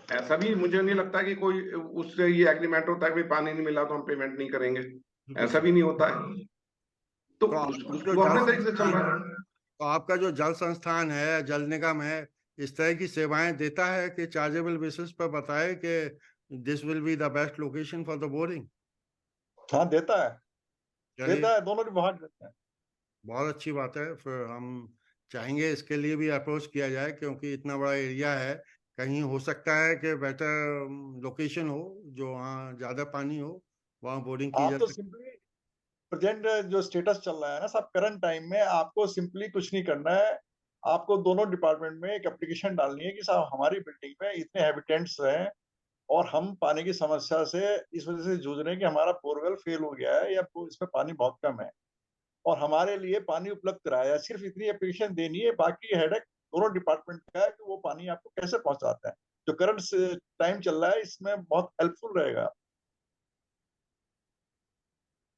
ऐसा भी मुझे नहीं लगता कि कोई उससे ये एग्रीमेंट होता है कि पानी नहीं मिला तो हम पेमेंट नहीं करेंगे। बिल्कुल ऐसा सही। भी नहीं होता है। तो तो आपका जो वो जल अपने तरीके से चल संस्थान रहा है। तो आपका जो जल संस्थान है, जल निगम है, इस तरह की सेवाएं देता है कि चार्जेबल बेसिस पर बताए कि this will be the best location for the boring? हाँ देता है, चलिए, दोनों विभाग देते हैं। बहुत अच्छी बात है। फिर हम चाहेंगे इसके लिए भी अप्रोच किया जाए, क्योंकि इतना बड़ा एरिया है, कहीं हो सकता है कि बेटर लोकेशन हो जो वहाँ ज्यादा पानी हो, वहाँ बोरिंग की आप जा तो सके। सिंपली प्रेजेंट जो स्टेटस चल रहा है ना सब करंट टाइम में, आपको सिंपली कुछ नहीं करना है। आपको दोनों डिपार्टमेंट में एक एप्लीकेशन डालनी है कि साहब हमारी बिल्डिंग में इतने हैबिटेंट्स हैं और हम पानी की समस्या से इस वजह से जूझ रहे हैं कि हमारा बोरवेल फेल हो गया है या इसमें पानी बहुत कम है और हमारे लिए पानी उपलब्ध कराया है। सिर्फ इतनी एप्लीकेशन देनी है, बाकी हेडेक दोनों डिपार्टमेंट का है कि वो पानी आपको कैसे पहुंचाते हैं। जो करंट टाइम चल रहा है इसमें बहुत हेल्पफुल रहेगा।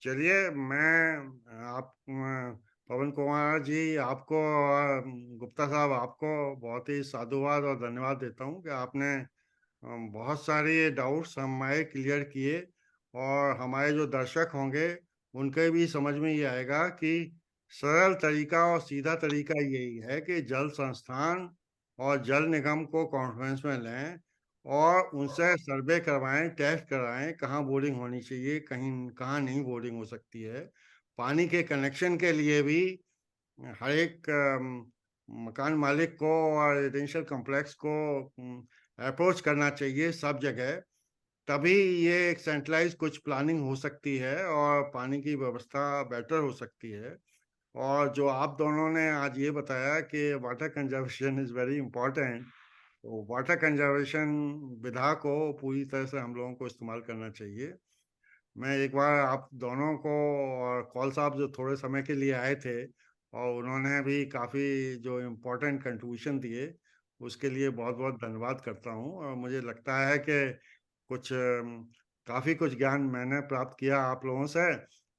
चलिए, मैं आप पवन कुमार जी, आपको और गुप्ता साहब, आपको बहुत ही साधुवाद और धन्यवाद देता हूँ कि आपने बहुत सारे डाउट्स हमारे क्लियर किए, और हमारे जो दर्शक होंगे उनके भी समझ में ये आएगा कि सरल तरीका और सीधा तरीका यही है कि जल संस्थान और जल निगम को कॉन्फ्रेंस में लें और उनसे सर्वे करवाएं, टेस्ट कराएं, कहाँ बोरिंग होनी चाहिए, कहीं कहाँ नहीं बोरिंग हो सकती है। पानी के कनेक्शन के लिए भी हर एक मकान मालिक को और रेजिडेंशियल कॉम्प्लेक्स को अप्रोच करना चाहिए सब जगह। तभी ये एक सेंट्रलाइज कुछ प्लानिंग हो सकती है और पानी की व्यवस्था बेटर हो सकती है। और जो आप दोनों ने आज ये बताया कि water conservation is very important, तो वाटर कंजर्वेशन विधा को पूरी तरह से हम लोगों को इस्तेमाल करना चाहिए। मैं एक बार आप दोनों को, और कौल साहब जो थोड़े समय के लिए आए थे और उन्होंने भी काफ़ी जो इम्पोर्टेंट कंट्रीब्यूशन दिए, उसके लिए बहुत बहुत धन्यवाद करता हूँ। और मुझे लगता है कि कुछ काफ़ी कुछ ज्ञान मैंने प्राप्त किया आप लोगों से,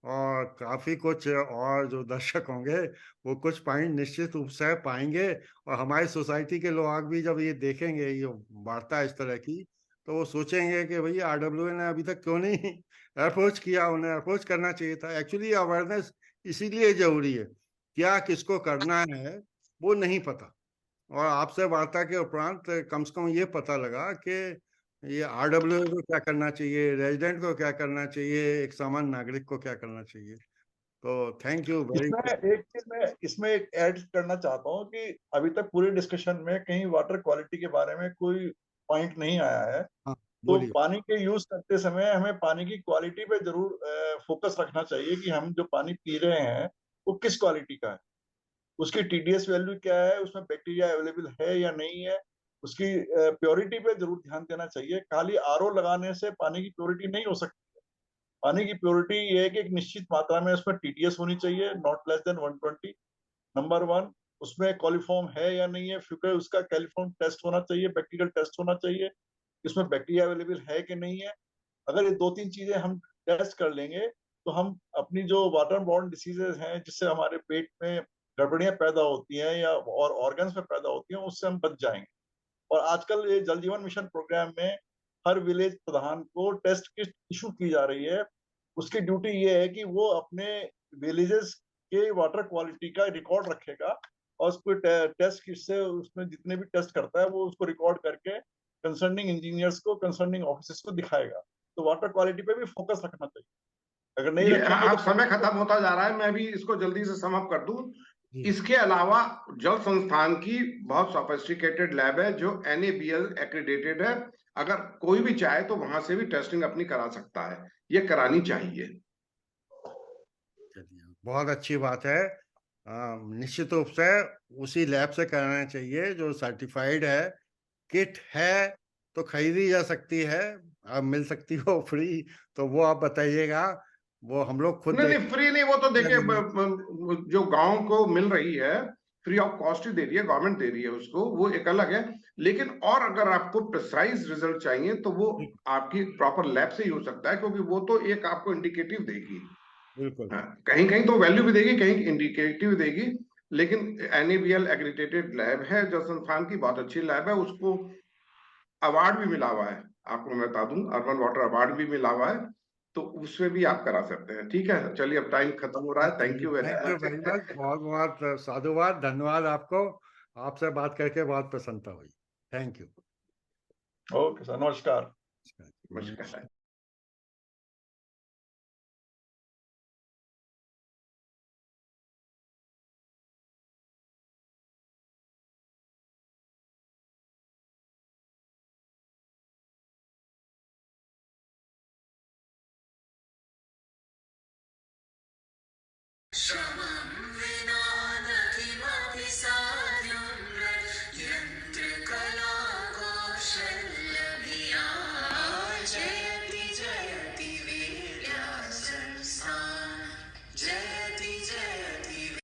और काफ़ी कुछ और जो दर्शक होंगे वो कुछ पॉइंट निश्चित रूप से पाएंगे। और हमारी सोसाइटी के लोग भी जब ये देखेंगे ये वार्ता इस तरह की, तो वो सोचेंगे कि भैया आरडब्ल्यू ने अभी तक क्यों नहीं अप्रोच किया, उन्हें अप्रोच करना चाहिए था। एक्चुअली अवेयरनेस इसीलिए जरूरी है, क्या किसको करना है वो नहीं पता। और आपसे वार्ता के उपरांत कम से कम ये पता लगा कि ये आरडब्ल्यू को क्या करना चाहिए, रेजिडेंट को क्या करना चाहिए, एक सामान्य नागरिक को क्या करना चाहिए। तो थैंक यू वेरी इसमें मच। एक चीज मैं इसमें एक ऐड करना चाहता हूँ कि अभी तक पूरे डिस्कशन में कहीं वाटर क्वालिटी के बारे में कोई पॉइंट नहीं आया है। हाँ, तो बोलिए। पानी के यूज करते समय हमें पानी की क्वालिटी पे जरूर फोकस रखना चाहिए कि हम जो पानी पी रहे हैं वो किस क्वालिटी का है, उसकी टीडीएस वैल्यू क्या है, उसमें बैक्टीरिया अवेलेबल है या नहीं है, उसकी प्योरिटी पे जरूर ध्यान देना चाहिए। खाली आरओ लगाने से पानी की प्योरिटी नहीं हो सकती। पानी की प्योरिटी ये है कि एक निश्चित मात्रा में उसमें टीडीएस होनी चाहिए, not less than 120, number one. उसमें कॉलीफॉर्म है या नहीं है, फिर उसका कैलिफॉर्म टेस्ट होना चाहिए, बैक्टीरियल टेस्ट होना चाहिए, इसमें बैक्टीरिया अवेलेबल है कि नहीं है। अगर ये 2-3 चीजें हम टेस्ट कर लेंगे तो हम अपनी जो वाटर बॉर्न डिसीजेज हैं जिससे हमारे पेट में गड़बड़ियां पैदा होती हैं या और ऑर्गन्स में पैदा होती हैं, उससे हम बच जाएंगे। और आजकल ये जल जीवन मिशन प्रोग्राम में हर विलेज प्रधान को टेस्ट किट इशू की जा रही है। उसकी ड्यूटी ये है कि वो अपने विलेजेस के वाटर क्वालिटी का रिकॉर्ड रखेगा और उसको टेस्ट किट से उसमें जितने भी टेस्ट करता है वो उसको रिकॉर्ड करके कंसर्निंग इंजीनियर्स को, कंसर्निंग ऑफिसर्स को दिखाएगा। तो वाटर क्वालिटी पे भी फोकस रखना चाहिए। अगर नहीं ये रखेंगे अब तो समय खत्म होता जा रहा है, मैं भी इसको जल्दी से सम अप कर दूं। जी। इसके अलावा जल संस्थान की बहुत सोफिस्टिकेटेड लैब है जो NABL एक्रेडिटेड है। अगर कोई भी चाहे तो वहां से भी टेस्टिंग अपनी करा सकता है, ये करानी चाहिए। चलिए, बहुत अच्छी बात है। निश्चित रूप से उसी लैब से कराना चाहिए जो सर्टिफाइड है। किट है तो खरीदी जा सकती है, अब मिल सकती हो फ्री, तो वो आप बताइएगा, वो हम लोग खुद नहीं देख नहीं, फ्री नहीं, वो तो देखिए लेंगे। जो गांव को मिल रही है फ्री ऑफ कॉस्ट ही दे रही है, गवर्नमेंट दे रही है उसको, वो एक अलग है। लेकिन और अगर आपको प्रिसाइज रिजल्ट चाहिए तो वो आपकी प्रॉपर लैब से ही हो सकता है, क्योंकि वो तो एक आपको इंडिकेटिव देगी। बिल्कुल। हाँ, कहीं कहीं तो वैल्यू भी देगी, कहीं इंडिकेटिव देगी। लेकिन NABL एग्रीडेटेड लैब है जो संस्थान की, बहुत अच्छी लैब है, उसको अवार्ड भी मिला हुआ है। आपको मैं बता दूं, अर्बन वाटर अवार्ड भी मिला हुआ है, तो उसमें भी आप करा सकते हैं। ठीक है, चलिए अब टाइम खत्म हो रहा है। Thank you very thank you much. Very much, बहुत बहुत साधुवाद, धन्यवाद आपको। आपसे बात करके बहुत प्रसन्नता हुई। Thank you. ओके सर, नमस्कार। नमस्कार।